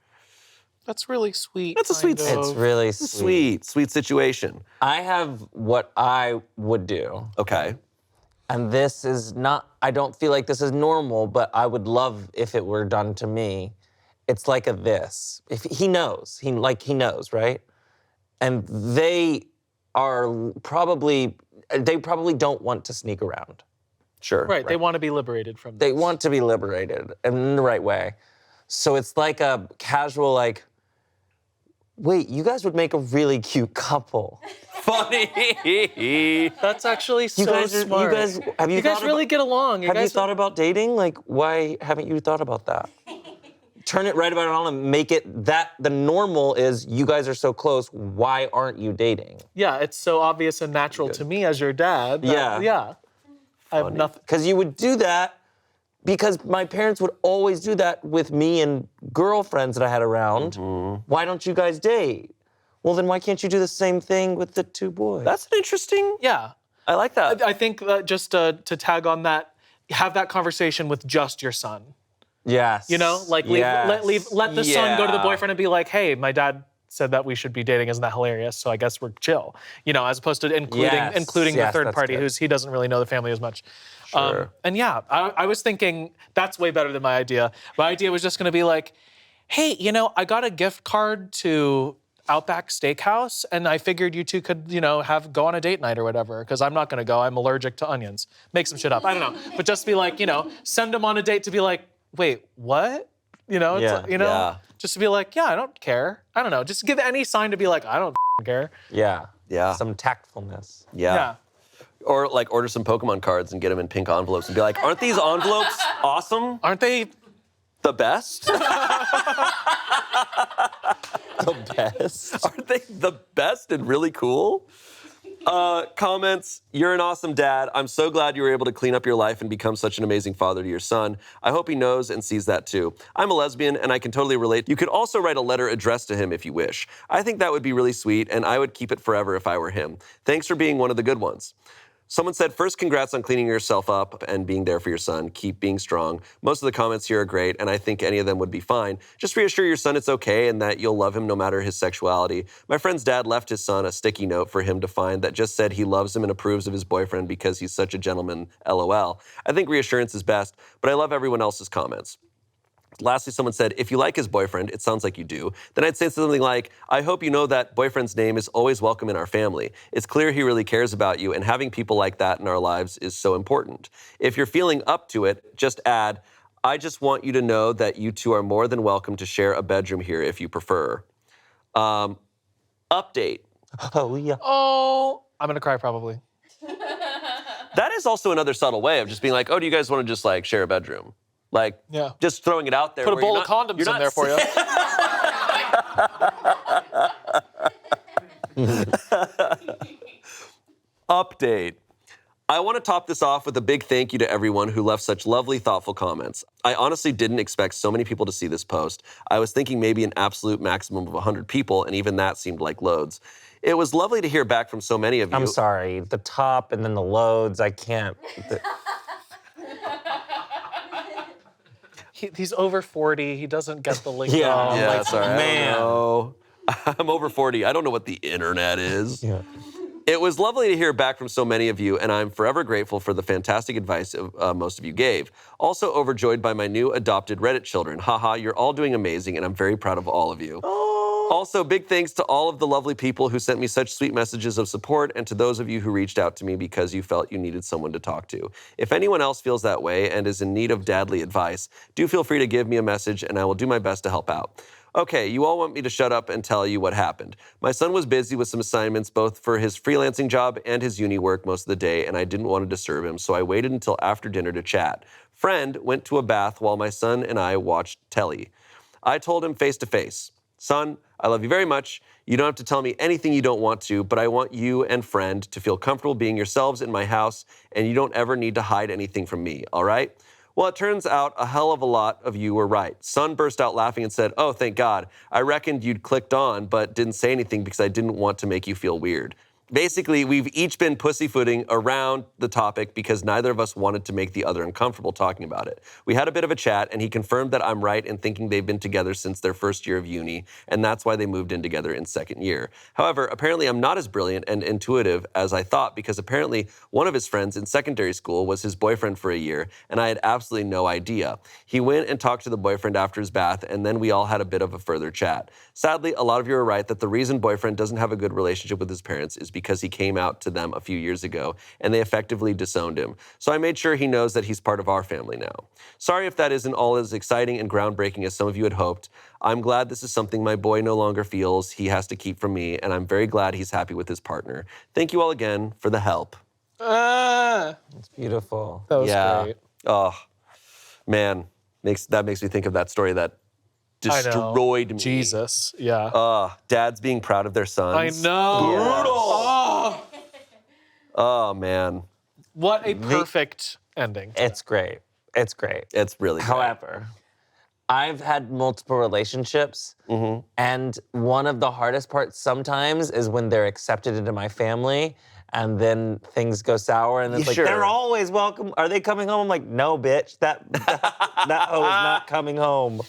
That's really sweet. That's a sweet. It's really sweet. Sweet situation. I have what I would do. Okay. And this is not, I don't feel like this is normal, but I would love if it were done to me. It's like a this. If he knows, he knows, right? And they probably don't want to sneak around. Sure. Right, they want to be liberated from this. They want to be liberated in the right way. So it's like a casual, like, wait, you guys would make a really cute couple. Funny. That's actually so smart. You guys really get along. Have you thought about dating? Like, why haven't you thought about that? Turn it right about on and make it that the normal is you guys are so close, why aren't you dating? Yeah, it's so obvious and natural to me as your dad. Yeah. I have nothing. Because you would do that because my parents would always do that with me and girlfriends that I had around. Mm-hmm. Why don't you guys date? Well, then why can't you do the same thing with the two boys? That's an interesting. Yeah. I like that. I think that just to tag on that, have that conversation with just your son. Yes. You know, like let the son go to the boyfriend and be like, hey, my dad said that we should be dating. Isn't that hilarious? So I guess we're chill. You know, as opposed to including the third party he doesn't really know the family as much. Sure. And yeah, I was thinking that's way better than my idea. My idea was just going to be like, hey, you know, I got a gift card to Outback Steakhouse, and I figured you two could, you know, go on a date night or whatever, because I'm not going to go. I'm allergic to onions. Make some shit up. I don't know. But just be like, you know, send them on a date to be like, wait, what? You know, just to be like, yeah, I don't care. I don't know. Just give any sign to be like, I don't care. Yeah. Yeah. Some tactfulness. Yeah. Or like order some Pokemon cards and get them in pink envelopes and be like, aren't these envelopes awesome? Aren't they the best? The best? Aren't they the best and really cool? Comments, you're an awesome dad. I'm so glad you were able to clean up your life and become such an amazing father to your son. I hope he knows and sees that too. I'm a lesbian and I can totally relate. You could also write a letter addressed to him if you wish. I think that would be really sweet and I would keep it forever if I were him. Thanks for being one of the good ones. Someone said, first, congrats on cleaning yourself up and being there for your son. Keep being strong. Most of the comments here are great, and I think any of them would be fine. Just reassure your son it's okay and that you'll love him no matter his sexuality. My friend's dad left his son a sticky note for him to find that just said he loves him and approves of his boyfriend because he's such a gentleman, LOL. I think reassurance is best, but I love everyone else's comments. Lastly, someone said, if you like his boyfriend, it sounds like you do, then I'd say something like, I hope you know that boyfriend's name is always welcome in our family. It's clear he really cares about you, and having people like that in our lives is so important. If you're feeling up to it, just add, I just want you to know that you two are more than welcome to share a bedroom here if you prefer. Update. Oh, yeah. Oh, I'm going to cry probably. That is also another subtle way of just being like, oh, do you guys want to just like share a bedroom? Like, just throwing it out there. Put a bowl of condoms in there for you. Update. I want to top this off with a big thank you to everyone who left such lovely, thoughtful comments. I honestly didn't expect so many people to see this post. I was thinking maybe an absolute maximum of 100 people, and even that seemed like loads. It was lovely to hear back from so many of you. I'm sorry. The top and then the loads, I can't. He's over 40. He doesn't get the lingo. Sorry. Man. I'm over 40. I don't know what the internet is. It was lovely to hear back from so many of you, and I'm forever grateful for the fantastic advice most of you gave. Also overjoyed by my new adopted Reddit children. Haha, you're all doing amazing, and I'm very proud of all of you. Also, big thanks to all of the lovely people who sent me such sweet messages of support, and to those of you who reached out to me because you felt you needed someone to talk to. If anyone else feels that way and is in need of dadly advice, do feel free to give me a message, and I will do my best to help out. Okay, you all want me to shut up and tell you what happened. My son was busy with some assignments both for his freelancing job and his uni work most of the day, and I didn't want to disturb him, so I waited until after dinner to chat. Friend went to a bath while my son and I watched telly. I told him face to face, son, I love you very much. You don't have to tell me anything you don't want to, but I want you and friend to feel comfortable being yourselves in my house, and you don't ever need to hide anything from me, all right? Well, it turns out a hell of a lot of you were right. Son burst out laughing and said, oh, thank God. I reckoned you'd clicked on, but didn't say anything because I didn't want to make you feel weird. Basically, we've each been pussyfooting around the topic because neither of us wanted to make the other uncomfortable talking about it. We had a bit of a chat, and he confirmed that I'm right in thinking they've been together since their first year of uni, and that's why they moved in together in second year. However, apparently I'm not as brilliant and intuitive as I thought because apparently one of his friends in secondary school was his boyfriend for a year, and I had absolutely no idea. He went and talked to the boyfriend after his bath, and then we all had a bit of a further chat. Sadly, a lot of you are right that the reason boyfriend doesn't have a good relationship with his parents is because he came out to them a few years ago, and they effectively disowned him. So I made sure he knows that he's part of our family now. Sorry if that isn't all as exciting and groundbreaking as some of you had hoped. I'm glad this is something my boy no longer feels he has to keep from me, and I'm very glad he's happy with his partner. Thank you all again for the help. It's beautiful. That was great. Oh, man. That makes me think of that story that destroyed me. Jesus, yeah. Dads being proud of their sons. I know. Brutal. Oh, man. What a perfect ending. It's great. It's great. It's really great. However, I've had multiple relationships, and one of the hardest parts sometimes is when they're accepted into my family, and then things go sour, and it's like, they're always welcome. Are they coming home? I'm like, no, bitch. That hoe is not coming home.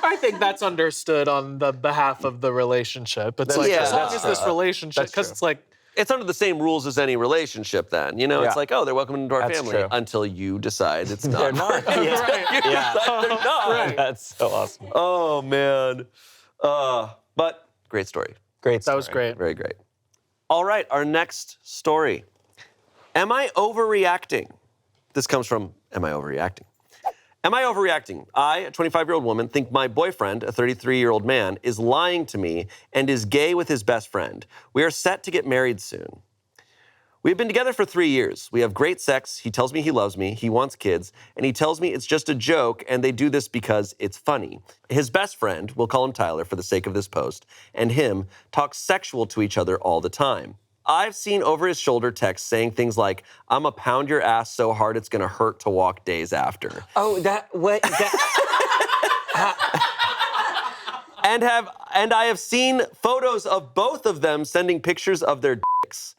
I think that's understood on the behalf of the relationship. It's like, as long as this relationship, because it's like, it's under the same rules as any relationship then. You know, it's like, oh, they're welcome into our family until you decide it's not. They're not. You decide they're not. Right. That's so awesome. Oh, man. But great story. Great story. That was great. Very great. All right, our next story. Am I overreacting? This comes from Am I Overreacting? Am I overreacting? I, a 25-year-old woman, think my boyfriend, a 33-year-old man, is lying to me and is gay with his best friend. We are set to get married soon. We've been together for 3 years. We have great sex. He tells me he loves me. He wants kids. And he tells me it's just a joke and they do this because it's funny. His best friend, we'll call him Tyler for the sake of this post, and him talk sexual to each other all the time. I've seen over his shoulder texts saying things like, "I'ma pound your ass so hard it's gonna hurt to walk days after." Oh, And I have seen photos of both of them sending pictures of their dicks.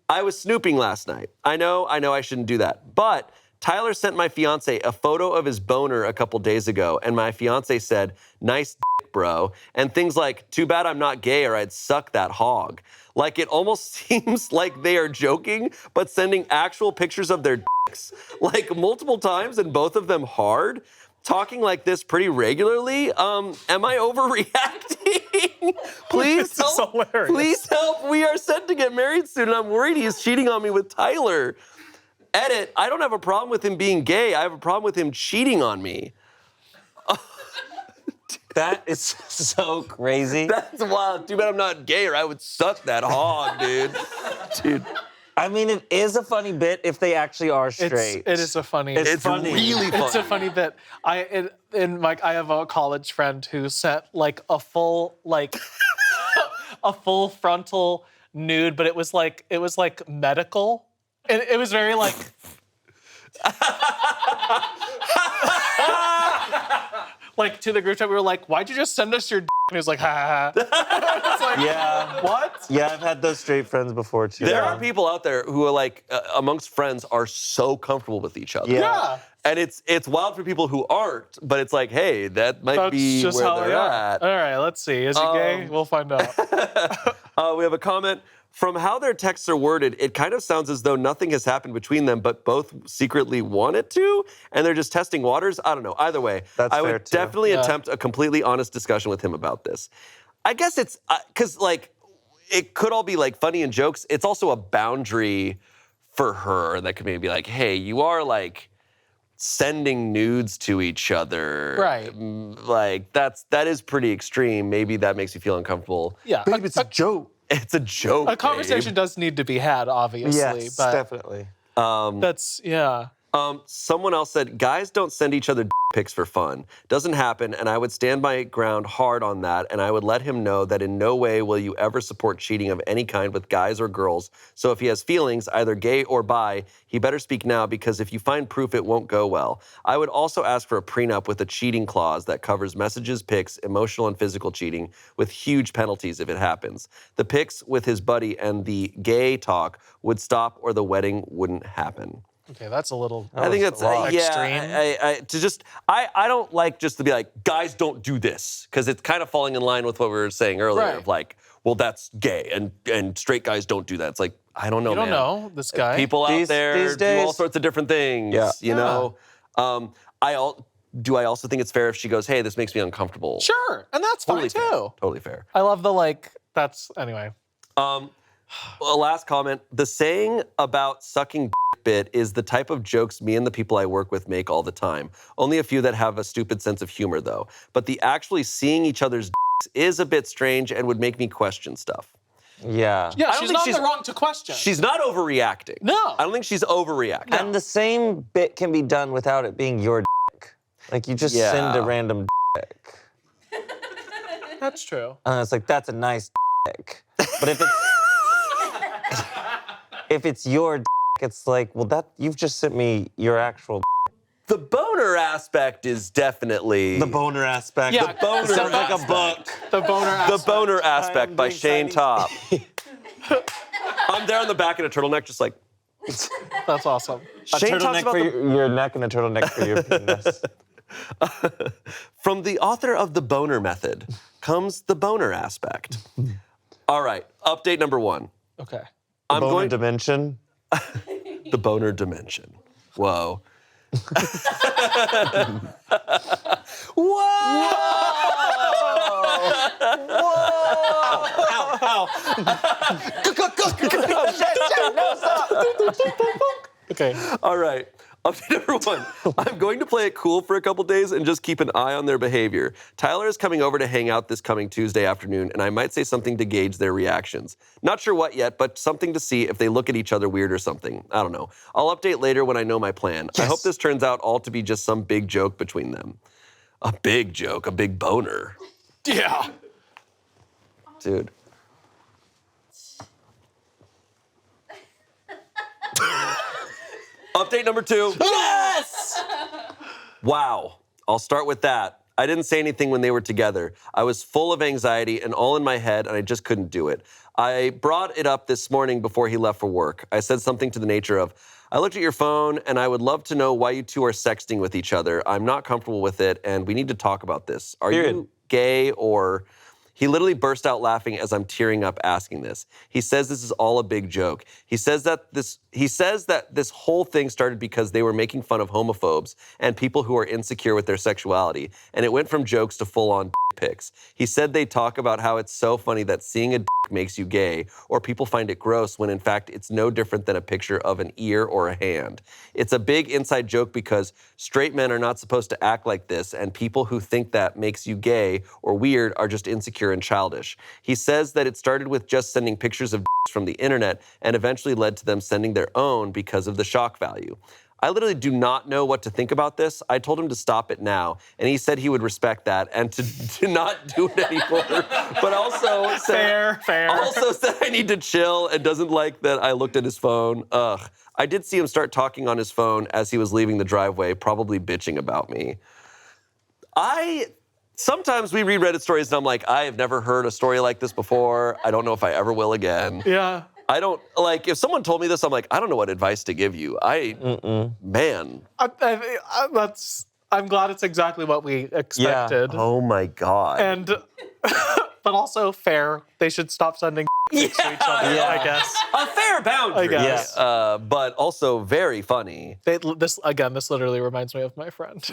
I was snooping last night. I know I shouldn't do that. But Tyler sent my fiance a photo of his boner a couple days ago, and my fiance said, "Nice dick, bro." And things like, "Too bad I'm not gay or I'd suck that hog." Like, it almost seems like they are joking, but sending actual pictures of their dicks, like multiple times, and both of them hard. Talking like this pretty regularly. Am I overreacting? Please help. Please help. We are set to get married soon, and I'm worried he's cheating on me with Tyler. Edit, I don't have a problem with him being gay. I have a problem with him cheating on me. That is so crazy. That's wild. Too bad I'm not gay or I would suck that hog, dude. Dude. I mean, it is a funny bit if they actually are straight. It is a funny. It's funny. Really funny. It's a funny bit. I have a college friend who sent like a full a full frontal nude, but it was like medical. And it was very like. Like, to the group chat, we were like, "Why'd you just send us your dick?" And he was like, "Ha ha ha." It's like, yeah. What? Yeah, I've had those straight friends before, too. There are people out there who are like, amongst friends, are so comfortable with each other. Yeah. And it's wild for people who aren't, but it's like, hey, that might be just where how they're they are. at. All right, let's see. Is he gay? We'll find out. We have a comment From how their texts are worded, it kind of sounds as though nothing has happened between them, but both secretly want it to, and they're just testing waters. I don't know. Either way, That's I fair, would too. definitely attempt a completely honest discussion with him about this. I guess it's, because, like, it could all be, like, funny and jokes. It's also a boundary for her that could maybe be like, hey, you are, like, sending nudes to each other. Right. Like, that is pretty extreme. Maybe that makes you feel uncomfortable. Yeah. Babe, it's a joke. It's a joke, A conversation does need to be had, obviously. Yes, but definitely. that's, yeah. Someone else said, guys don't send each other pics for fun. Doesn't happen, and I would stand my ground hard on that, and I would let him know that in no way will you ever support cheating of any kind with guys or girls. So if he has feelings, either gay or bi, he better speak now, because if you find proof, it won't go well. I would also ask for a prenup with a cheating clause that covers messages, pics, emotional and physical cheating, with huge penalties if it happens. The pics with his buddy and the gay talk would stop, or the wedding wouldn't happen. Okay, that's a little I think that's extreme. I don't like just to be like, guys don't do this, because it's kind of falling in line with what we were saying earlier Right. of like, well, that's gay and straight guys don't do that. It's like, I don't know, You don't man. know this guy. People out These there do all days- sorts of different things. Yeah. You know. I also think it's fair if she goes, hey, this makes me uncomfortable. Sure, and that's Totally fine fair. too. Totally fair. I love the that's, anyway. A last comment. The saying about sucking bit is the type of jokes me and the people I work with make all the time. Only a few that have a stupid sense of humor, though. But the actually seeing each other's is a bit strange and would make me question stuff. Yeah. Yeah, don't she's think not in the wrong to question. She's not overreacting. No. I don't think she's overreacting. And the same bit can be done without it being your dick. Like, you just send a random dick. That's true. And it's like, that's a nice dick. But if it's your dick, it's like, well, you've just sent me your actual dick. The boner aspect is definitely... The boner aspect. Yeah, The boner sounds like a aspect. book. The boner The aspect. boner aspect I'm by doing Shane Chinese. Top. I'm there on the back in a turtleneck, just like... That's awesome. A Shane talks turtleneck about for the... your neck and a turtleneck for your penis. From the author of The Boner Method comes the boner aspect. All right, update number 1. Okay. I'm Boner going dimension. the boner dimension. Whoa. Okay. All right. Update number 1. I'm going to play it cool for a couple days and just keep an eye on their behavior. Tyler is coming over to hang out this coming Tuesday afternoon, and I might say something to gauge their reactions. Not sure what yet, but something to see if they look at each other weird or something. I don't know. I'll update later when I know my plan. I hope this turns out all to be just some big joke between them. A big joke, a big boner. Yeah. Dude. Update number 2. Yes! Wow. I'll start with that. I didn't say anything when they were together. I was full of anxiety and all in my head, and I just couldn't do it. I brought it up this morning before he left for work. I said something to the nature of, I looked at your phone, and I would love to know why you two are sexting with each other. I'm not comfortable with it, and we need to talk about this. Are you gay or... He literally burst out laughing as I'm tearing up asking this. He says this is all a big joke. He says that this whole thing started because they were making fun of homophobes and people who are insecure with their sexuality, and it went from jokes to full-on pics. He said they talk about how it's so funny that seeing a makes you gay, or people find it gross when in fact it's no different than a picture of an ear or a hand. It's a big inside joke because straight men are not supposed to act like this, and people who think that makes you gay or weird are just insecure and childish. He says that it started with just sending pictures of from the internet and eventually led to them sending their own because of the shock value. I literally do not know what to think about this. I told him to stop it now, and he said he would respect that and to not do it anymore. But also said, Fair. Also said I need to chill and doesn't like that I looked at his phone. Ugh. I did see him start talking on his phone as he was leaving the driveway, probably bitching about me. Sometimes we read Reddit stories and I'm like, I have never heard a story like this before. I don't know if I ever will again. Yeah. I don't, like, if someone told me this, I'm like, I don't know what advice to give you. Man. I'm glad it's exactly what we expected. Oh my God. And But also fair. They should stop sending pics to each other, I guess. A fair boundary. I guess. But also very funny. This literally reminds me of my friend.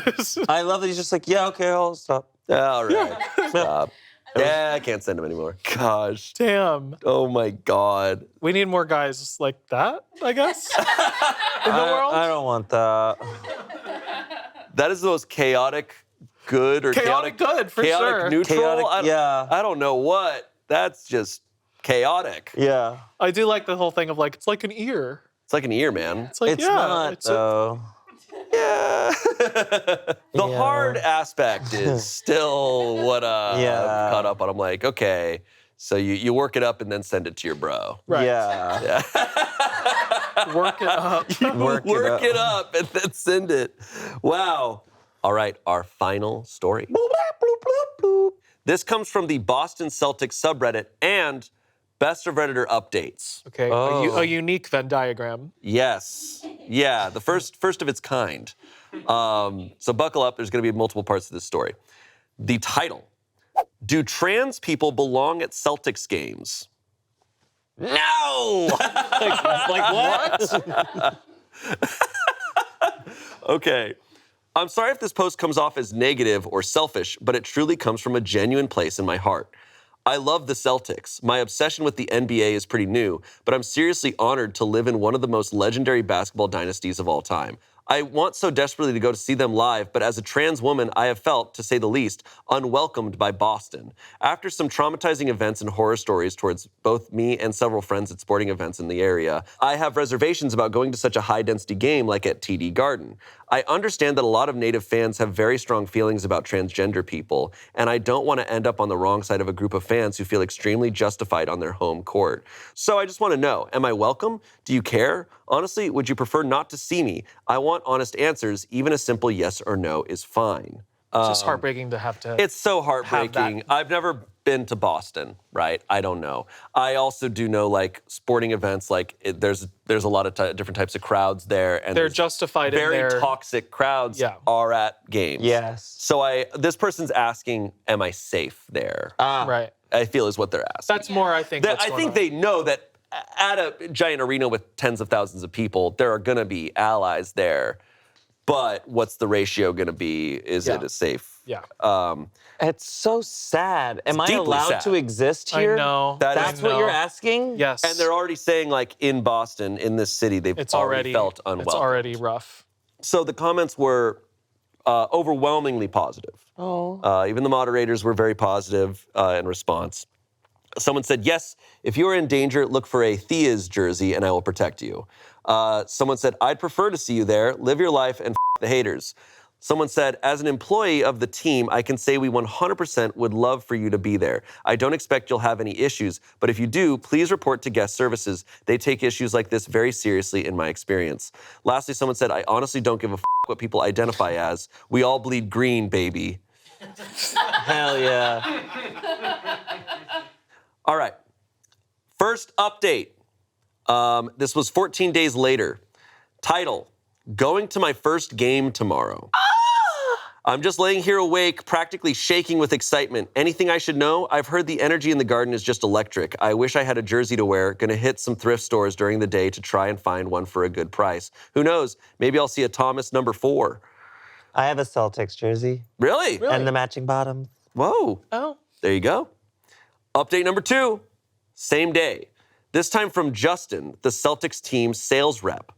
I love that he's just like, yeah, okay, I'll stop. All right. Stop. Yeah, I can't send him anymore. Gosh. Damn. Oh my God. We need more guys like that, I guess, in the world. I don't want that. That is the most chaotic good or Chaotic good, for chaotic sure. neutral. Chaotic, I don't know what. That's just chaotic. Yeah. I do like the whole thing of like, it's like an ear. It's like an ear, man. It's like, It's not, though. Yeah. The hard aspect is still what I'm caught up on. I'm like, okay, so you work it up and then send it to your bro. Right. Yeah. Work it up. Work it up and then send it. Wow. All right, our final story. Boop, bloop, bloop, bloop. This comes from the Boston Celtics subreddit and Best of Redditor updates. Okay, a unique Venn diagram. Yes. Yeah, the first of its kind. So buckle up, there's going to be multiple parts to this story. The title, Do Trans People Belong at Celtics Games? No! like what? Okay. I'm sorry if this post comes off as negative or selfish, but it truly comes from a genuine place in my heart. I love the Celtics. My obsession with the NBA is pretty new, but I'm seriously honored to live in one of the most legendary basketball dynasties of all time. I want so desperately to go to see them live, but as a trans woman, I have felt, to say the least, unwelcomed by Boston. After some traumatizing events and horror stories towards both me and several friends at sporting events in the area, I have reservations about going to such a high-density game like at TD Garden. I understand that a lot of Native fans have very strong feelings about transgender people, and I don't want to end up on the wrong side of a group of fans who feel extremely justified on their home court. So I just want to know, am I welcome? Do you care? Honestly, would you prefer not to see me? I want honest answers. Even a simple yes or no is fine. It's just heartbreaking to have to. It's so heartbreaking. I've never been to Boston, right? I don't know. I also do know, like, sporting events, like, there's a lot of different types of crowds there. And they're justified in very their... toxic crowds are at games. Yes. So this person's asking, am I safe there? Right. I feel is what they're asking. That's more, I think, I think they know that at a giant arena with tens of thousands of people, there are going to be allies there. But what's the ratio going to be? Is it a safe? Yeah. It's so sad. Am I deeply allowed sad. to exist here? I know. That's what you're asking? Yes. And they're already saying, like, in Boston, in this city, they've already felt unwelcome. It's already rough. So the comments were overwhelmingly positive. Oh. Even the moderators were very positive in response. Someone said, yes, if you are in danger, look for a Thea's jersey and I will protect you. Someone said, I'd prefer to see you there. Live your life and the haters. Someone said, as an employee of the team, I can say we 100% would love for you to be there. I don't expect you'll have any issues, but if you do, please report to guest services. They take issues like this very seriously in my experience. Lastly, someone said, I honestly don't give a what people identify as. We all bleed green, baby. Hell yeah. All right. First update. This was 14 days later. Title, going to my first game tomorrow. I'm just laying here awake, practically shaking with excitement. Anything I should know? I've heard the energy in the garden is just electric. I wish I had a jersey to wear. Gonna hit some thrift stores during the day to try and find one for a good price. Who knows? Maybe I'll see a Thomas number 4. I have a Celtics jersey. Really? And the matching bottoms. Whoa. Oh. There you go. Update number 2, same day. This time from Justin, the Celtics team sales rep.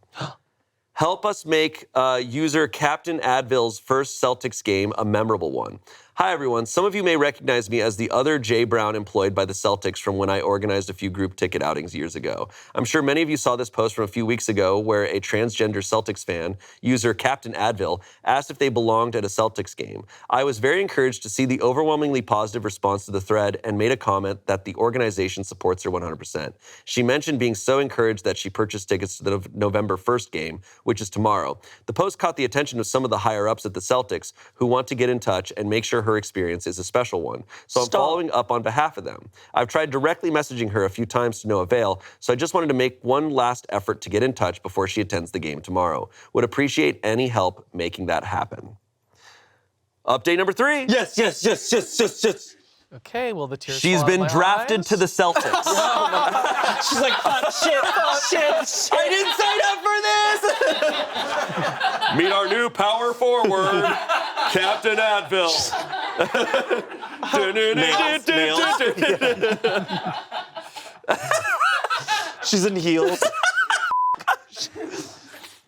Help us make user Captain Advil's first Celtics game a memorable one. Hi, everyone. Some of you may recognize me as the other Jay Brown employed by the Celtics from when I organized a few group ticket outings years ago. I'm sure many of you saw this post from a few weeks ago where a transgender Celtics fan, user Captain Advil, asked if they belonged at a Celtics game. I was very encouraged to see the overwhelmingly positive response to the thread and made a comment that the organization supports her 100%. She mentioned being so encouraged that she purchased tickets to the November 1st game, which is tomorrow. The post caught the attention of some of the higher-ups at the Celtics who want to get in touch and make sure her experience is a special one. So I'm following up on behalf of them. I've tried directly messaging her a few times to no avail, so I just wanted to make one last effort to get in touch before she attends the game tomorrow. Would appreciate any help making that happen. Update number 3. Yes. Okay, well, the tears She's fall out of been my drafted eyes. to the Celtics. She's like, shit. I didn't sign up for this! Meet our new power forward, Captain Advil. She's in heels.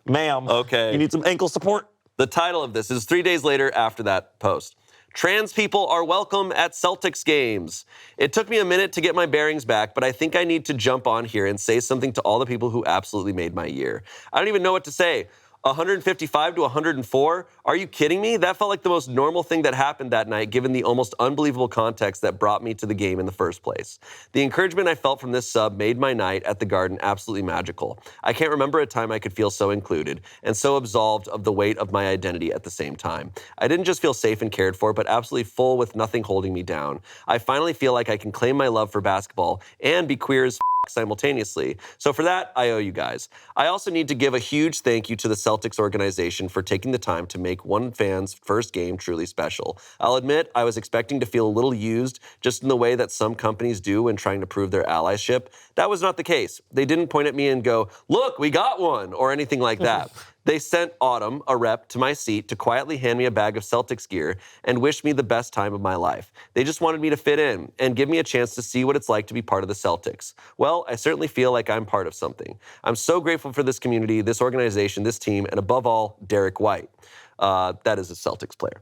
Ma'am. Okay. You need some ankle support? The title of this is 3 days later after that post. Trans people are welcome at Celtics games. It took me a minute to get my bearings back, but I think I need to jump on here and say something to all the people who absolutely made my year. I don't even know what to say. 155 to 104? Are you kidding me? That felt like the most normal thing that happened that night, given the almost unbelievable context that brought me to the game in the first place. The encouragement I felt from this sub made my night at the Garden absolutely magical. I can't remember a time I could feel so included and so absolved of the weight of my identity at the same time. I didn't just feel safe and cared for, but absolutely full with nothing holding me down. I finally feel like I can claim my love for basketball and be queer as simultaneously. So for that, I owe you guys. I also need to give a huge thank you to the Celtics organization for taking the time to make one fan's first game truly special. I'll admit I was expecting to feel a little used, just in the way that some companies do when trying to prove their allyship. That was not the case. They didn't point at me and go, "Look, we got one," or anything like that. They sent Autumn, a rep, to my seat to quietly hand me a bag of Celtics gear and wish me the best time of my life. They just wanted me to fit in and give me a chance to see what it's like to be part of the Celtics. Well, I certainly feel like I'm part of something. I'm so grateful for this community, this organization, this team, and above all, Derek White. That is a Celtics player.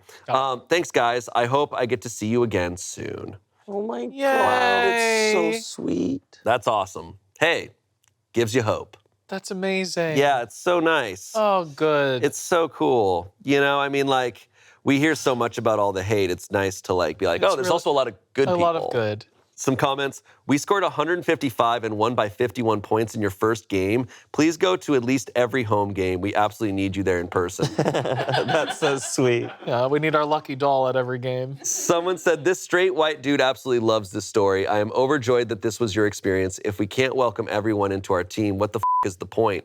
Thanks, guys. I hope I get to see you again soon. Oh my God, Yay. it's so sweet. That's awesome. Hey, gives you hope. That's amazing. Yeah, it's so nice. Oh, good. It's so cool. You know, I mean, like, we hear so much about all the hate. It's nice to, like, be like, It's oh, there's really- also a lot of good people. a lot of good. Some comments. We scored 155 and won by 51 points in your first game. Please go to at least every home game. We absolutely need you there in person. That's so sweet. Yeah, we need our lucky doll at every game. Someone said, this straight white dude absolutely loves this story. I am overjoyed that this was your experience. If we can't welcome everyone into our team, what the is the point?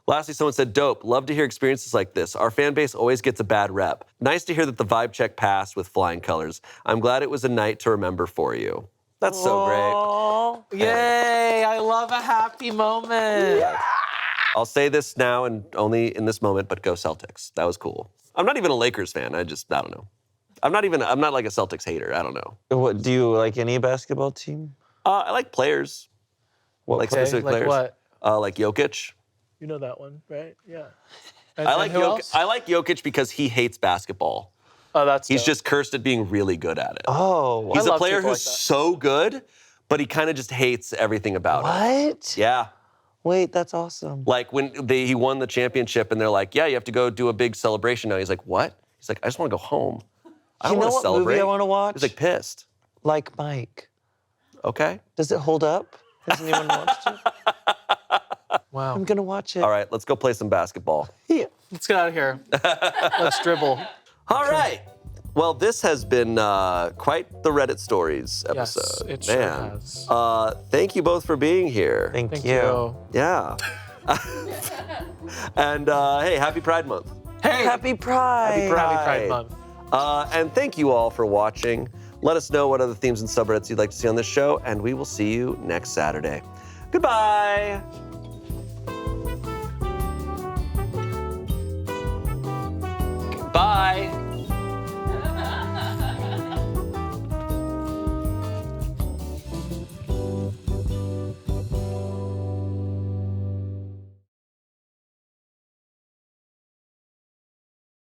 Lastly, someone said, dope. Love to hear experiences like this. Our fan base always gets a bad rep. Nice to hear that the vibe check passed with flying colors. I'm glad it was a night to remember for you. That's so great. Yay, I love a happy moment. Yeah. I'll say this now and only in this moment, but go Celtics. That was cool. I'm not even a Lakers fan. I don't know. I'm not like a Celtics hater. I don't know. What, do you like any basketball team? I like players. What Like player? specific Like players. what? Like Jokic. You know that one, right? Yeah. I like who Jokic. else? I like Jokic because he hates basketball. Oh, that's He's dope. just cursed at being really good at it. Oh, He's I a love player people who's like that. so good, but he kind of just hates everything about it. what? Yeah. Wait, that's awesome. Like when he won the championship and they're like, yeah, you have to go do a big celebration now. He's like, what? He's like, I just want to go home. I don't You know want to what celebrate. movie I want to watch? He's like pissed. Like Mike. Okay. Does it hold up? Has anyone watched it? Wow. I'm gonna watch it. All right, let's go play some basketball. Yeah. Let's get out of here. Let's dribble. All right. Well, this has been quite the Reddit Stories Yes, episode. it sure Man. has. Thank you both for being here. Thank Thank you. you. Yeah. And hey, happy Pride Month. Hey, Happy Pride. Happy Pride. Happy Pride Month. And thank you all for watching. Let us know what other themes and subreddits you'd like to see on this show, and we will see you next Saturday. Goodbye.